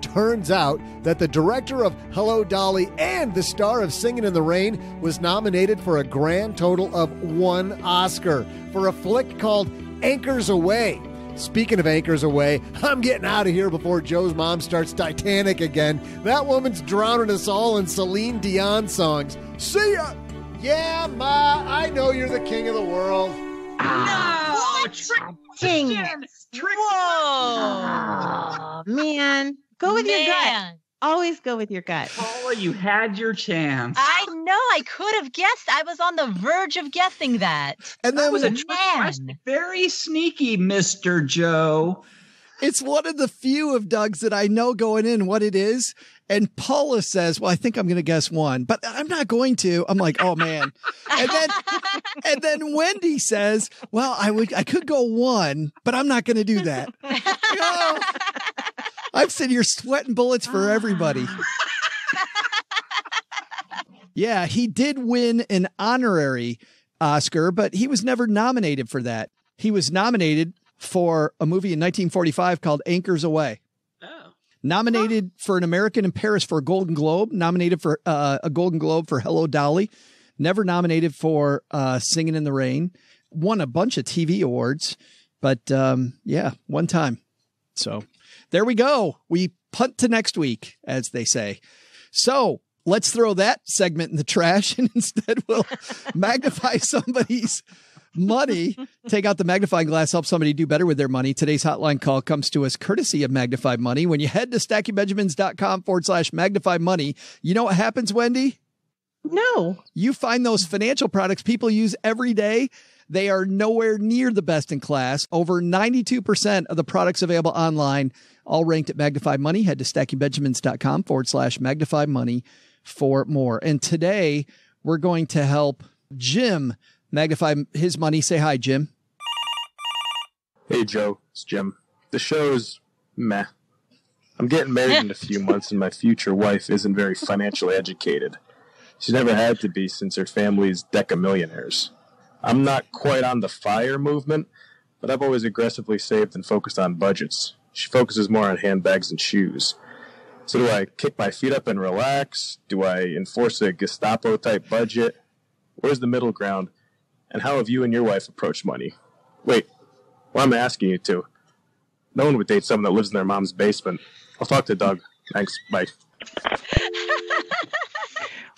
Turns out that the director of Hello, Dolly and the star of Singin' in the Rain was nominated for a grand total of 1 Oscar for a flick called Anchors Aweigh. Speaking of Anchors Aweigh, I'm getting out of here before Joe's mom starts Titanic again. That woman's drowning us all in Celine Dion songs. See ya! Yeah, Ma, I know you're the king of the world. No! Dang. Trick. Oh, man. Go with your gut. Always go with your gut. Paula, you had your chance. I know. I could have guessed. I was on the verge of guessing that. And That then was a trick question. Very sneaky, Mr. Joe. it's one of the few of Doug's that I know going in what it is. And Paula says, well, I think I'm going to guess 1, but I'm not going to. I'm like, oh man. And then Wendy says, well, I could go 1, but I'm not going to do that. Oh, I'm sitting here sweating bullets for everybody. Yeah, he did win an honorary Oscar, but he was never nominated for that. He was nominated for a movie in 1945 called Anchors Aweigh. Nominated for an American in Paris for a Golden Globe. Nominated for a Golden Globe for Hello, Dolly. Never nominated for Singin' in the Rain. Won a bunch of TV awards. But yeah, one time. So there we go. We punt to next week, as they say. So let's throw that segment in the trash and instead we'll magnify somebody's money. Take out the magnifying glass, help somebody do better with their money. Today's hotline call comes to us courtesy of Magnified Money. When you head to stackingbenjamins.com/magnify money, you know what happens, Wendy? No. You find those financial products people use every day. They are nowhere near the best in class. Over 92% of the products available online, all ranked at Magnified Money. Head to stackingbenjamins.com/magnify money for more. And today we're going to help Jim magnify his money. Say hi, Jim. Hey, Joe. It's Jim. The show's meh. I'm getting married in a few months, and my future wife isn't very financially educated. She's never had to be since her family's deca millionaires. I'm not quite on the FIRE movement, but I've always aggressively saved and focused on budgets. She focuses more on handbags and shoes. So do I kick my feet up and relax? Do I enforce a Gestapo-type budget? Where's the middle ground? And how have you and your wife approached money? Wait, why am I asking you to? No one would date someone that lives in their mom's basement. I'll talk to Doug. Thanks. Bye.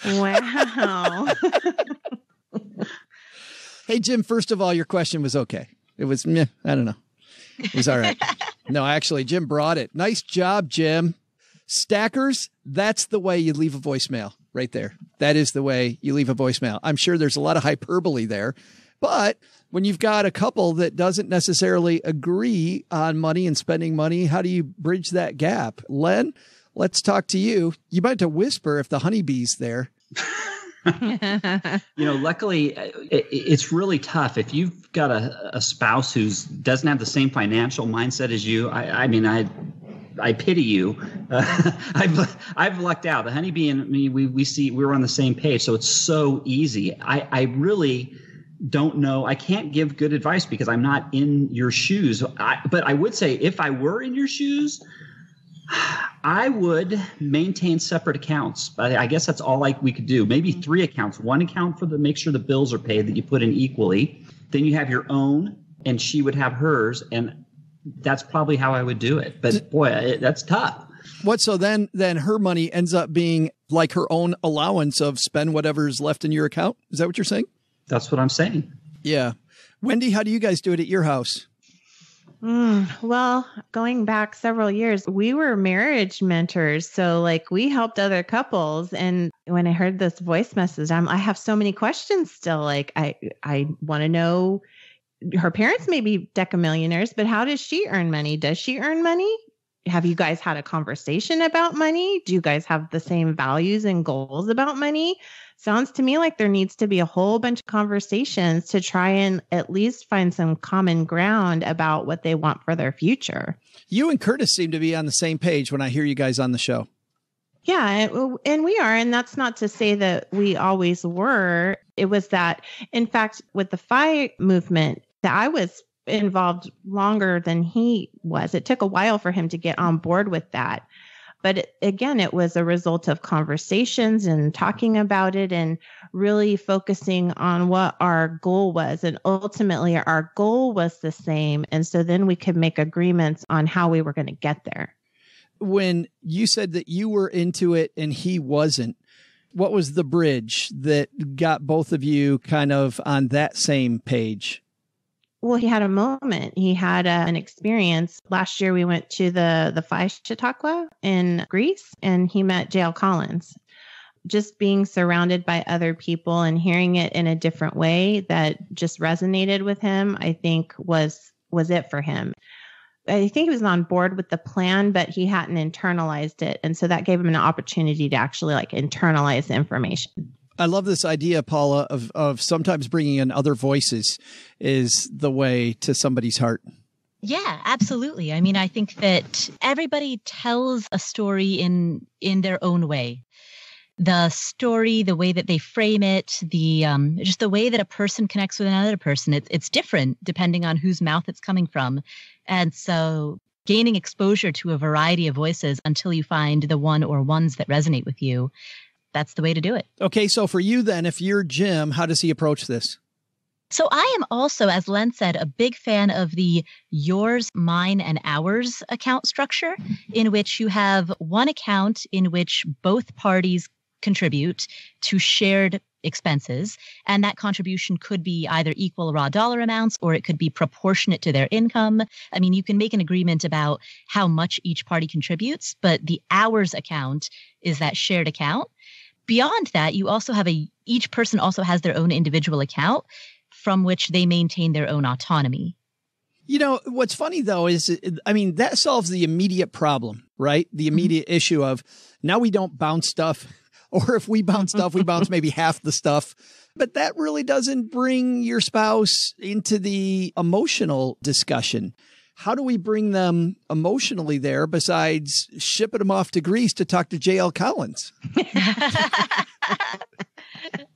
Wow. Hey, Jim, first of all, your question was okay. It was, meh, I don't know. It was all right. No, actually, Jim brought it. Nice job, Jim. Stackers, that's the way you leave a voicemail right there. That is the way you leave a voicemail. I'm sure there's a lot of hyperbole there, but when you've got a couple that doesn't necessarily agree on money and spending money, how do you bridge that gap? Len, let's talk to you. You might have to whisper if the honeybee's there. Luckily, it's really tough. If you've got a spouse who doesn't have the same financial mindset as you, I pity you. I've lucked out. The honeybee and me, we're on the same page, so it's so easy. I really don't know. I can't give good advice because I'm not in your shoes. But I would say if I were in your shoes, I would maintain separate accounts. But I guess that's all we could do. Maybe 3 accounts. One account for make sure the bills are paid that you put in equally. Then you have your own, and she would have hers, and that's probably how I would do it. But boy, that's tough. What? So then her money ends up being like her own allowance of spend whatever's left in your account. Is that what you're saying? That's what I'm saying. Yeah. Wendy, how do you guys do it at your house? Well, going back several years, we were marriage mentors. So we helped other couples. And when I heard this voice message, I have so many questions still. I want to know, her parents may be decamillionaires, but how does she earn money? Does she earn money? Have you guys had a conversation about money? Do you guys have the same values and goals about money? Sounds to me like there needs to be a whole bunch of conversations to try and at least find some common ground about what they want for their future. You and Curtis seem to be on the same page when I hear you guys on the show. Yeah, and we are. And that's not to say that we always were. It was that, in fact, with the FI movement, that I was involved longer than he was. It took a while for him to get on board with that. But again, it was a result of conversations and talking about it and really focusing on what our goal was. And ultimately, our goal was the same. And so then we could make agreements on how we were going to get there. When you said that you were into it and he wasn't, what was the bridge that got both of you kind of on that same page? Well, he had a moment. He had an experience. Last year, we went to the Phi Chautauqua in Greece, and he met J.L. Collins. Just being surrounded by other people and hearing it in a different way that just resonated with him, I think was it for him. I think he was on board with the plan, but he hadn't internalized it. And so that gave him an opportunity to actually internalize the information. I love this idea, Paula, of sometimes bringing in other voices is the way to somebody's heart. Yeah, absolutely. I mean, I think that everybody tells a story in their own way. The story, the way that they frame it, just the way that a person connects with another person, it's different depending on whose mouth it's coming from. And so gaining exposure to a variety of voices until you find the one or ones that resonate with you, that's the way to do it. Okay, so for you then, if you're Jim, how does he approach this? So I am also, as Len said, a big fan of the yours, mine, and ours account structure, in which you have one account in which both parties contribute to shared expenses. And that contribution could be either equal raw dollar amounts or it could be proportionate to their income. I mean, you can make an agreement about how much each party contributes, but the ours account is that shared account. Beyond that, you also have each person also has their own individual account from which they maintain their own autonomy. You know, what's funny, though, is, I mean, that solves the immediate problem, right? The immediate issue of now we don't bounce stuff, or if we bounce stuff, we bounce maybe half the stuff. But that really doesn't bring your spouse into the emotional discussion. How do we bring them emotionally there besides shipping them off to Greece to talk to J.L. Collins?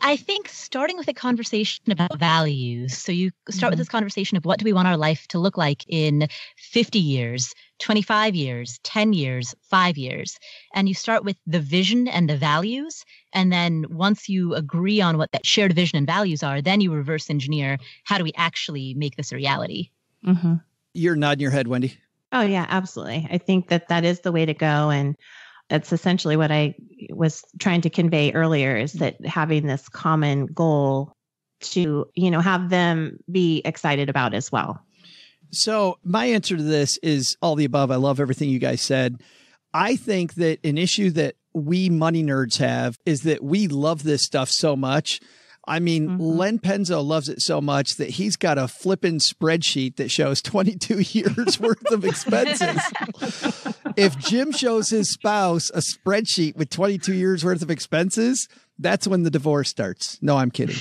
I think starting with a conversation about values. So you start with this conversation of what do we want our life to look like in 50 years, 25 years, 10 years, 5 years. And you start with the vision and the values. And then once you agree on what that shared vision and values are, then you reverse engineer, how do we actually make this a reality? Mm-hmm. You're nodding your head, Wendy. Oh, yeah, absolutely. I think that is the way to go. And that's essentially what I was trying to convey earlier, is that having this common goal to, have them be excited about as well. So my answer to this is all the above. I love everything you guys said. I think that an issue that we money nerds have is that we love this stuff so much. I mean, Len Penzo loves it so much that he's got a flippin' spreadsheet that shows 22 years worth of expenses. If Jim shows his spouse a spreadsheet with 22 years worth of expenses, that's when the divorce starts. No, I'm kidding.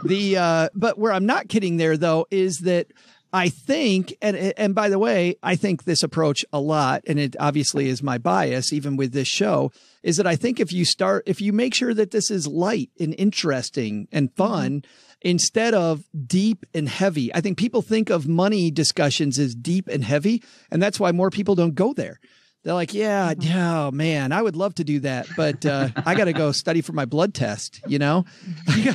But where I'm not kidding there, though, is that I think, and by the way, I think this approach a lot, and it obviously is my bias, even with this show, is that I think if you make sure that this is light and interesting and fun, instead of deep and heavy. I think people think of money discussions as deep and heavy, and that's why more people don't go there. They're like, yeah, oh man, I would love to do that, but I got to go study for my blood test. I got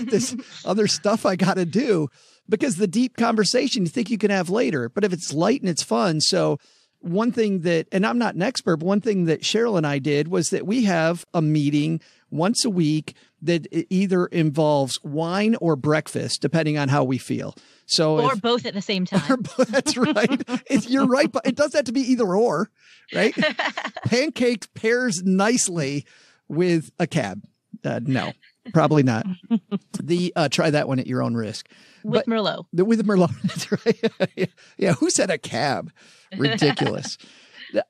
this other stuff I got to do. Because the deep conversation you think you can have later, but if it's light and it's fun. So one thing that, and I'm not an expert, but one thing that Cheryl and I did was that we have a meeting once a week that either involves wine or breakfast, depending on how we feel. So both at the same time. That's right. You're right. But it doesn't have to be either or, right? Pancakes pairs nicely with a cab. No, probably not. Try that one at your own risk. With Merlot. With Merlot. That's right. Yeah. Who said a cab? Ridiculous.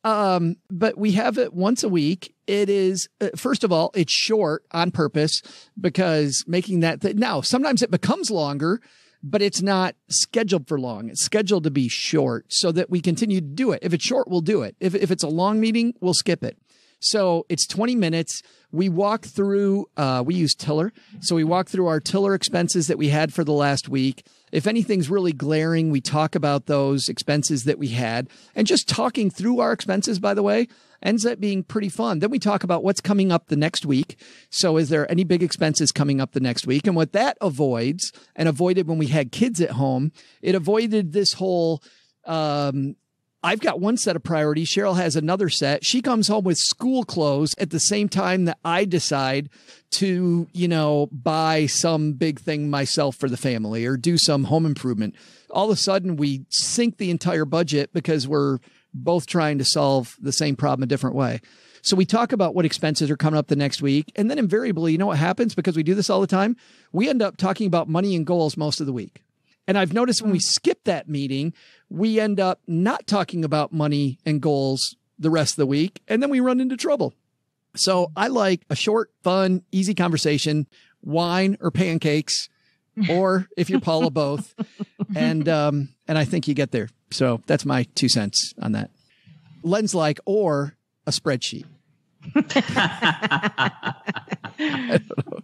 But we have it once a week. It is, first of all, it's short on purpose because making that now, sometimes it becomes longer, but it's not scheduled for long. It's scheduled to be short so that we continue to do it. If it's short, we'll do it. If it's a long meeting, we'll skip it. So it's 20 minutes. We walk through, we use Tiller. So we walk through our Tiller expenses that we had for the last week. If anything's really glaring, we talk about those expenses that we had. And just talking through our expenses, by the way, ends up being pretty fun. Then we talk about what's coming up the next week. So is there any big expenses coming up the next week? And what that avoids, and avoided when we had kids at home, it avoided this whole, I've got one set of priorities. Cheryl has another set. She comes home with school clothes at the same time that I decide to, buy some big thing myself for the family or do some home improvement. All of a sudden, we sink the entire budget because we're both trying to solve the same problem a different way. So we talk about what expenses are coming up the next week. And then invariably, you know what happens? Because we do this all the time, we end up talking about money and goals most of the week. And I've noticed when we skip that meeting, we end up not talking about money and goals the rest of the week, and then we run into trouble. So I like a short, fun, easy conversation, wine or pancakes, or if you're Paula, both. And I think you get there. So that's my 2 cents on that. Len's like, or a spreadsheet. I don't know.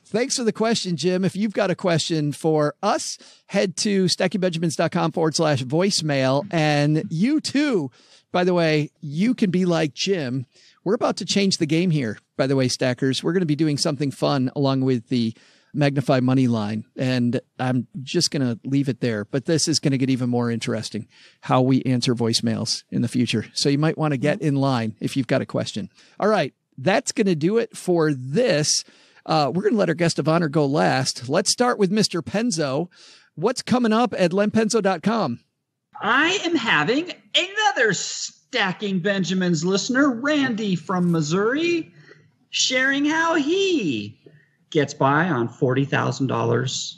Thanks for the question, Jim. If you've got a question for us, head to stackingbenjamins.com/voicemail. And you too, by the way, you can be like Jim. We're about to change the game here, by the way, Stackers. We're going to be doing something fun along with the Magnify Money line. And I'm just going to leave it there. But this is going to get even more interesting, how we answer voicemails in the future. So you might want to get in line if you've got a question. All right. That's going to do it for this. We're going to let our guest of honor go last. Let's start with Mr. Penzo. What's coming up at lenpenzo.com? I am having another Stacking Benjamins listener, Randy from Missouri, sharing how he gets by on $40,000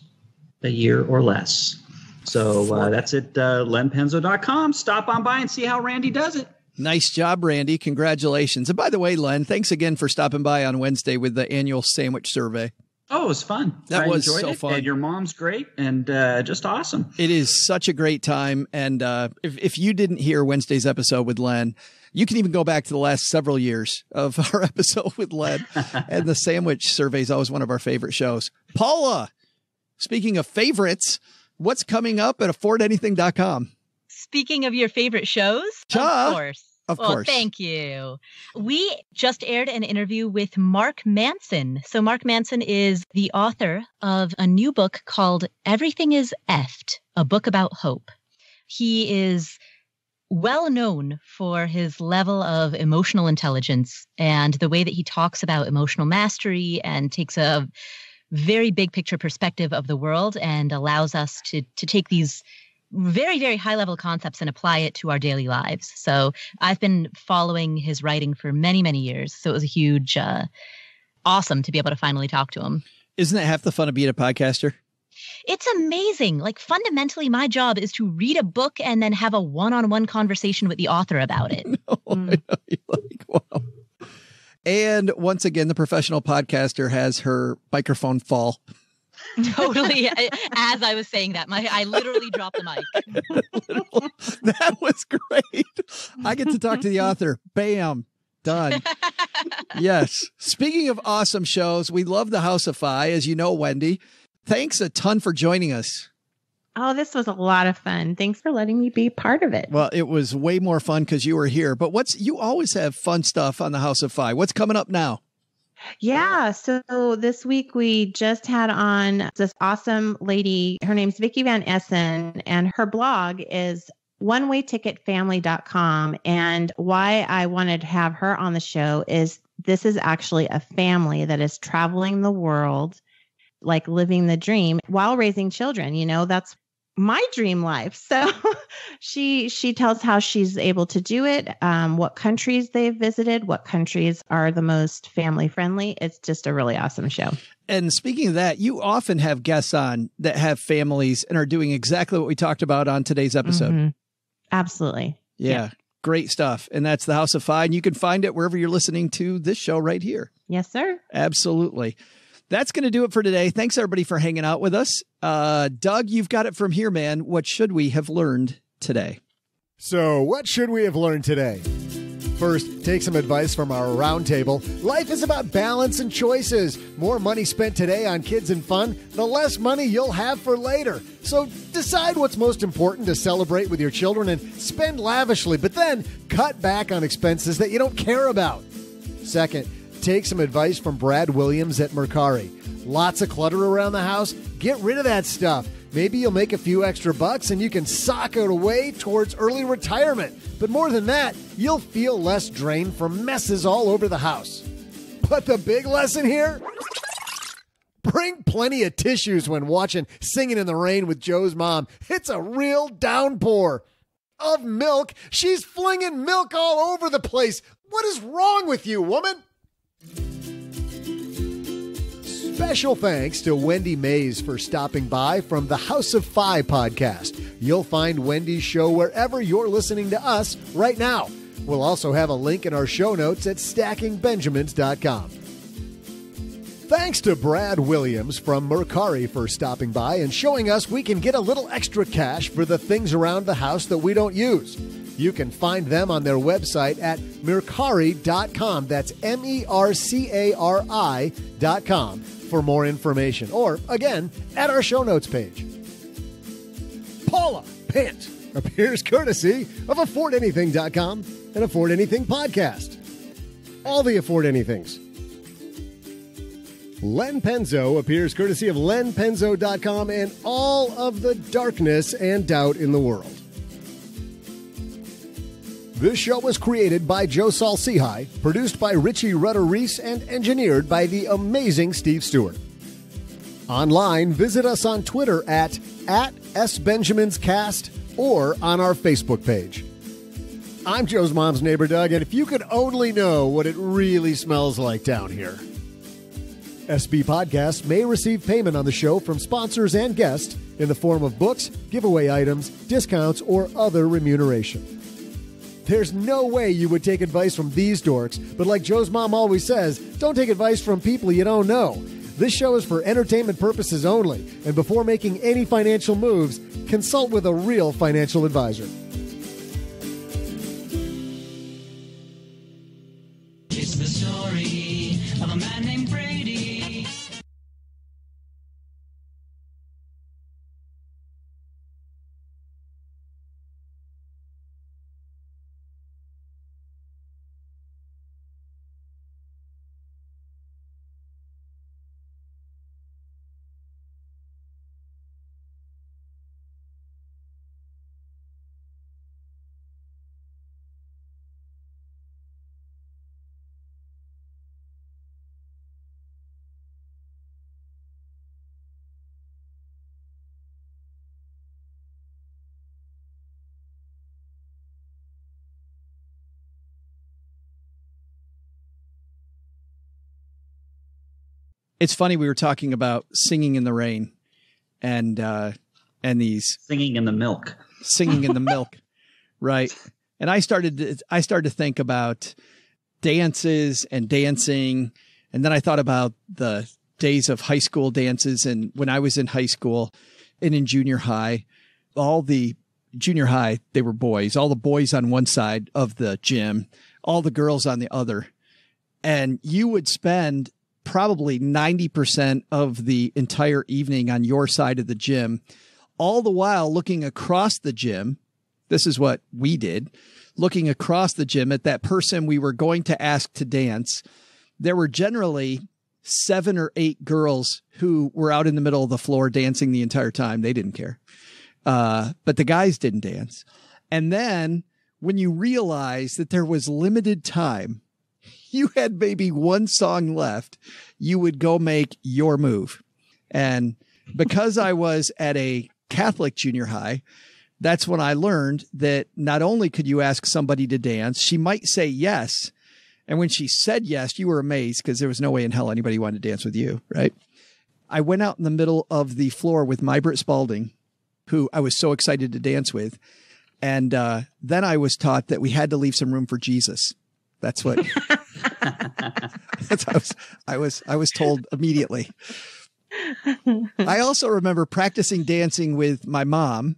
a year or less. So that's at lenpenzo.com. Stop on by and see how Randy does it. Nice job, Randy. Congratulations. And by the way, Len, thanks again for stopping by on Wednesday with the annual sandwich survey. Oh, it was fun. That was so it. fun. And your mom's great and just awesome. It is such a great time. And if you didn't hear Wednesday's episode with Len, you can even go back to the last several years of our episode with Len. And the sandwich survey is always one of our favorite shows. Paula, Speaking of favorites, what's coming up at affordanything.com? Speaking of your favorite shows, Cha. of course. Of course. Thank you. We just aired an interview with Mark Manson. So Mark Manson is the author of a new book called Everything is Effed, a book about hope. He is well known for his level of emotional intelligence and the way that he talks about emotional mastery and takes a very big picture perspective of the world and allows us to take these very, very high level concepts and apply it to our daily lives. So I've been following his writing for many, many years. So it was a huge, awesome to be able to finally talk to him. Isn't that half the fun of being a podcaster? It's amazing. Like fundamentally, my job is to read a book and then have a one-on-one conversation with the author about it. I know. You're like, wow. And once again, the professional podcaster has her microphone fall. Totally. As I was saying that, I literally dropped the mic. That was great. I get to talk to the author. Bam. Done. Yes. Speaking of awesome shows, we love the House of Fi, as you know, Wendy. Thanks a ton for joining us. Oh, this was a lot of fun. Thanks for letting me be part of it. Well, it was way more fun because you were here. But you always have fun stuff on the House of Fi. What's coming up now? Yeah. So this week we just had on this awesome lady. Her name's Vicki Van Essen, and her blog is onewayticketfamily.com. And why I wanted to have her on the show is this is actually a family that is traveling the world, like living the dream while raising children. You know, that's my dream life. So she tells how she's able to do it, what countries they've visited, what countries are the most family friendly. It's just a really awesome show. And speaking of that, you often have guests on that have families and are doing exactly what we talked about on today's episode. Mm-hmm. Absolutely. Yeah. Great stuff. And that's the House of Fi. And you can find it wherever you're listening to this show right here. Yes, sir. Absolutely. That's going to do it for today. Thanks, everybody, for hanging out with us. Doug, you've got it from here, man. What should we have learned today? So, what should we have learned today? First, take some advice from our roundtable. Life is about balance and choices. More money spent today on kids and fun, the less money you'll have for later. So decide what's most important to celebrate with your children and spend lavishly, but then cut back on expenses that you don't care about. Second, take some advice from Brad Williams at Mercari. Lots of clutter around the house? Get rid of that stuff. Maybe you'll make a few extra bucks and you can sock it away towards early retirement. But more than that, you'll feel less drained from messes all over the house. But the big lesson here? Bring plenty of tissues when watching Singing in the Rain with Joe's mom. It's a real downpour of milk. She's flinging milk all over the place. What is wrong with you, woman? Special thanks to Wendy Mayes for stopping by from the House of Fi podcast. You'll find Wendy's show wherever you're listening to us right now. We'll also have a link in our show notes at stackingbenjamins.com. Thanks to Brad Williams from Mercari for stopping by and showing us we can get a little extra cash for the things around the house that we don't use. You can find them on their website at Mercari.com. That's MERCARI.com for more information. Or, again, at our show notes page. Paula Pant appears courtesy of AffordAnything.com and Afford Anything Podcast. All the Afford Anythings. Len Penzo appears courtesy of LenPenzo.com and all of the darkness and doubt in the world. This show was created by Joe Saul-Sehy, produced by Richie Rutter-Reese, and engineered by the amazing Steve Stewart. Online, visit us on Twitter at SBenjaminsCast or on our Facebook page. I'm Joe's mom's neighbor, Doug, and if you could only know what it really smells like down here. SB Podcasts may receive payment on the show from sponsors and guests in the form of books, giveaway items, discounts, or other remuneration. There's no way you would take advice from these dorks, but like Joe's mom always says, don't take advice from people you don't know. This show is for entertainment purposes only, and before making any financial moves, consult with a real financial advisor. It's the story of a man named Brady. It's funny. We were talking about singing in the rain and these Singing in the milk. singing in the milk. Right. And I started to think about dances and dancing. And then I thought about the days of high school dances. And when I was in high school and in junior high, all the junior high, they were boys, all the boys on one side of the gym, all the girls on the other. And you would spend probably 90% of the entire evening on your side of the gym, all the while looking across the gym. This is what we did, looking across the gym at that person we were going to ask to dance. There were generally 7 or 8 girls who were out in the middle of the floor dancing the entire time. They didn't care. But the guys didn't dance. And then when you realize that there was limited time, you had maybe one song left, you would go make your move. And because I was at a Catholic junior high, that's when I learned that not only could you ask somebody to dance, she might say yes. And when she said yes, you were amazed because there was no way in hell anybody wanted to dance with you, right? I went out in the middle of the floor with my Britt Spalding, who I was so excited to dance with. And then I was taught that we had to leave some room for Jesus. That's what I was told immediately. I also remember practicing dancing with my mom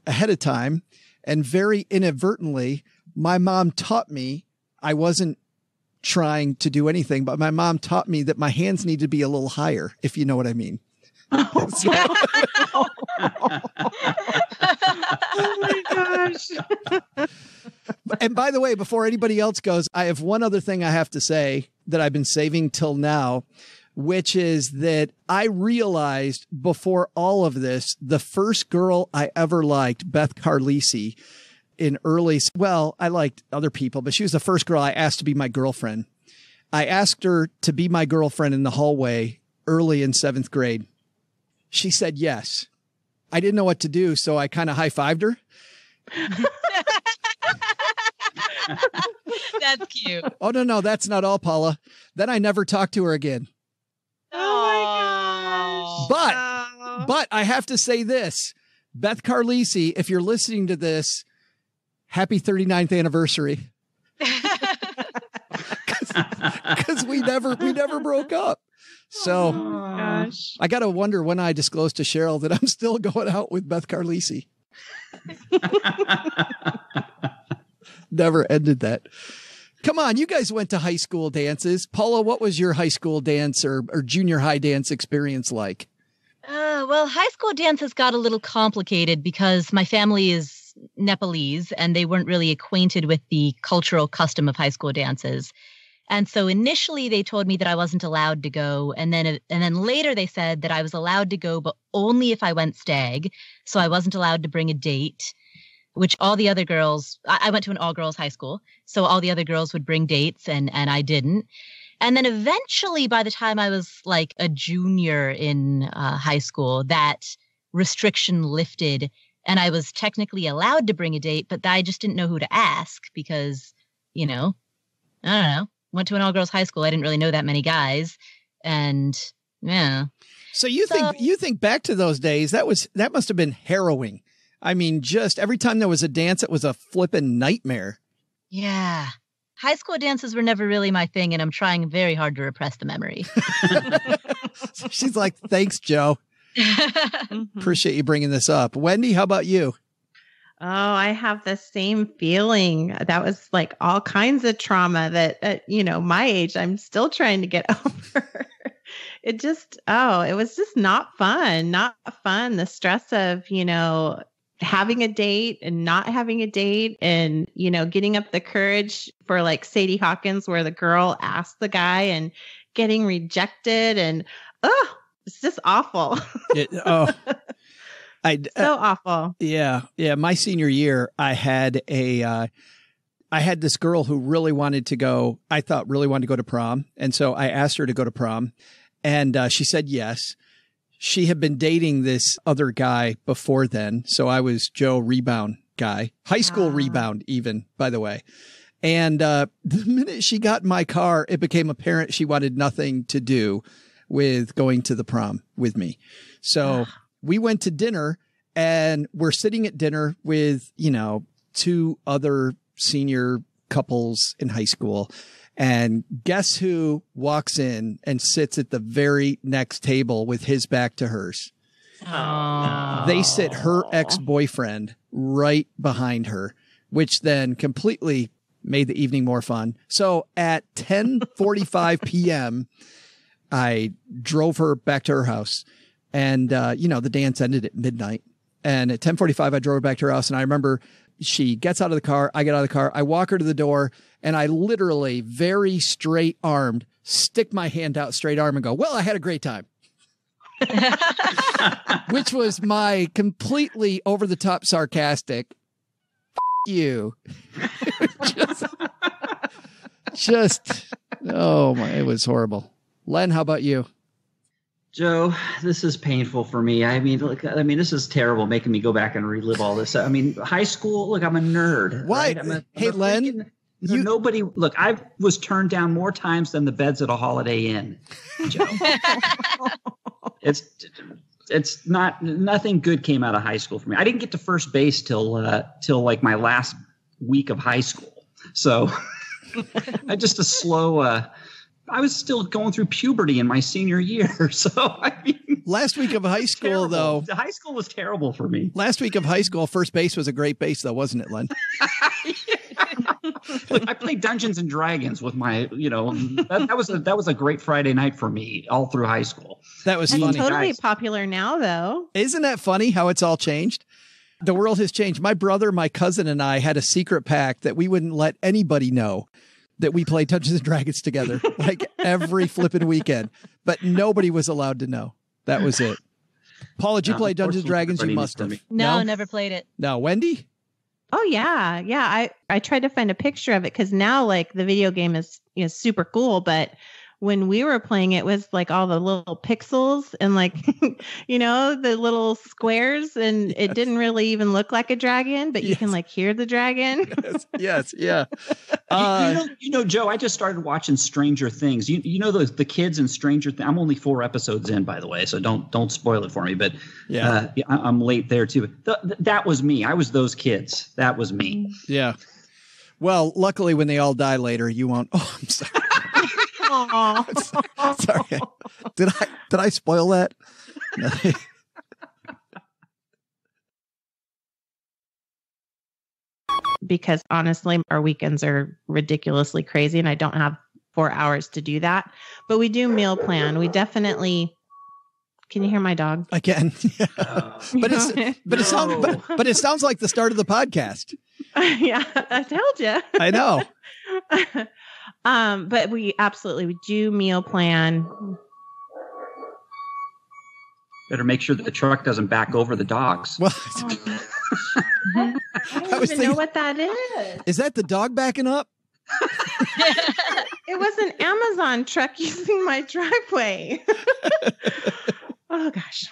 ahead of time, and very inadvertently, my mom taught me, I wasn't trying to do anything, but my mom taught me that my hands need to be a little higher, if you know what I mean. Oh my gosh. And by the way, before anybody else goes, I have one other thing I have to say that I've been saving till now, which is that I realized before all of this, the first girl I ever liked, Beth Carlisi, I liked other people, but she was the first girl I asked to be my girlfriend. I asked her to be my girlfriend in the hallway early in 7th grade. She said yes. I didn't know what to do, so I kind of high-fived her. That's cute. Oh, no, that's not all, Paula. Then I never talked to her again. Oh my gosh. But I have to say this, Beth Carlisi, if you're listening to this, happy 39th anniversary. Because we never broke up. So Gosh. I got to wonder when I disclosed to Cheryl that I'm still going out with Beth Carlisi. Never ended that. Come on, you guys went to high school dances. Paula, what was your high school dance or junior high dance experience like? Well, high school dances got a little complicated because my family is Nepalese and they weren't really acquainted with the cultural custom of high school dances. And so initially they told me that I wasn't allowed to go. And then later they said that I was allowed to go, but only if I went stag. So I wasn't allowed to bring a date, which all the other girls, I went to an all girls high school. So all the other girls would bring dates and I didn't. And then eventually by the time I was like a junior in high school, that restriction lifted and I was technically allowed to bring a date, but I just didn't know who to ask because, I don't know. Went to an all girls high school. I didn't really know that many guys. And yeah. So you think back to those days, that must have been harrowing. I mean, just every time there was a dance, it was a flippin' nightmare. Yeah. High school dances were never really my thing, and I'm trying very hard to repress the memory. She's like, thanks, Joe. Appreciate you bringing this up. Wendy, how about you? Oh, I have the same feeling. That was like all kinds of trauma that at, my age, I'm still trying to get over. It was just not fun. The stress of, having a date and not having a date and, getting up the courage for like Sadie Hawkins, where the girl asked the guy and getting rejected and, it's just awful. So awful. Yeah. My senior year, I had this girl who really wanted to go to prom. And so I asked her to go to prom and she said yes. She had been dating this other guy before then. So I was Joe rebound guy, high school rebound even, by the way. And the minute she got in my car, it became apparent she wanted nothing to do with going to the prom with me. So we went to dinner, and we're sitting at dinner with, you know, 2 other senior couples in high school. And guess who walks in and sits at the very next table with his back to hers? Oh. They sit her ex-boyfriend right behind her, which then completely made the evening more fun. So at 10:45 p.m., I drove her back to her house, and, you know, the dance ended at midnight. And at 10:45, I drove her back to her house. And I remember she gets out of the car. I get out of the car. I walk her to the door, and I literally very straight armed stick my hand out straight arm and go, "Well, I had a great time." Which was my completely over the top sarcastic you. just oh my, it was horrible. Len, how about you? Joe, this is painful for me. I mean, look, this is terrible, making me go back and relive all this. I mean, high school, look, I'm a nerd. Why? Right? Hey, Len, nobody, look, I was turned down more times than the beds at a Holiday Inn, Joe. It's not, nothing good came out of high school for me. I didn't get to first base till like my last week of high school. So I just a slow, I was still going through puberty in my senior year. So I mean, last week of high school, though, the high school was terrible for me. Last week of high school, first base was a great base, though, wasn't it, Len? Look, I played Dungeons and Dragons with my, you know, that was a great Friday night for me all through high school. That was It's funny. totally popular now, though. Isn't that funny how it's all changed? The world has changed. My brother, my cousin, and I had a secret pact that we wouldn't let anybody know that we played Dungeons and Dragons together, like every flipping weekend. But nobody was allowed to know. That was it. Paul, did you play Dungeons and Dragons? You must have. No, never played it. No, Wendy? Oh yeah. Yeah. I tried to find a picture of it because now like the video game is, you know, super cool. But when we were playing, it was like all the little pixels and like, you know, the little squares, and it didn't really even look like a dragon, but you can like hear the dragon. Yes. Yeah. You know, Joe, I just started watching Stranger Things. You know, the kids in Stranger Things. I'm only 4 episodes in, by the way, so don't spoil it for me. But yeah, I'm late there too. That was me. I was those kids. That was me. Yeah. Well, luckily, when they all die later, you won't. Oh, I'm sorry. Sorry. Did I spoil that? Because honestly, our weekends are ridiculously crazy and I don't have 4 hours to do that. But we do meal plan. We definitely. Can you hear my dog? I can. Yeah. But it sounds like the start of the podcast. Yeah, I told you. I know. But we do meal plan. Better make sure that the truck doesn't back over the dogs. Well, I don't even know what that is. Is that the dog backing up? It was an Amazon truck using my driveway. Oh gosh.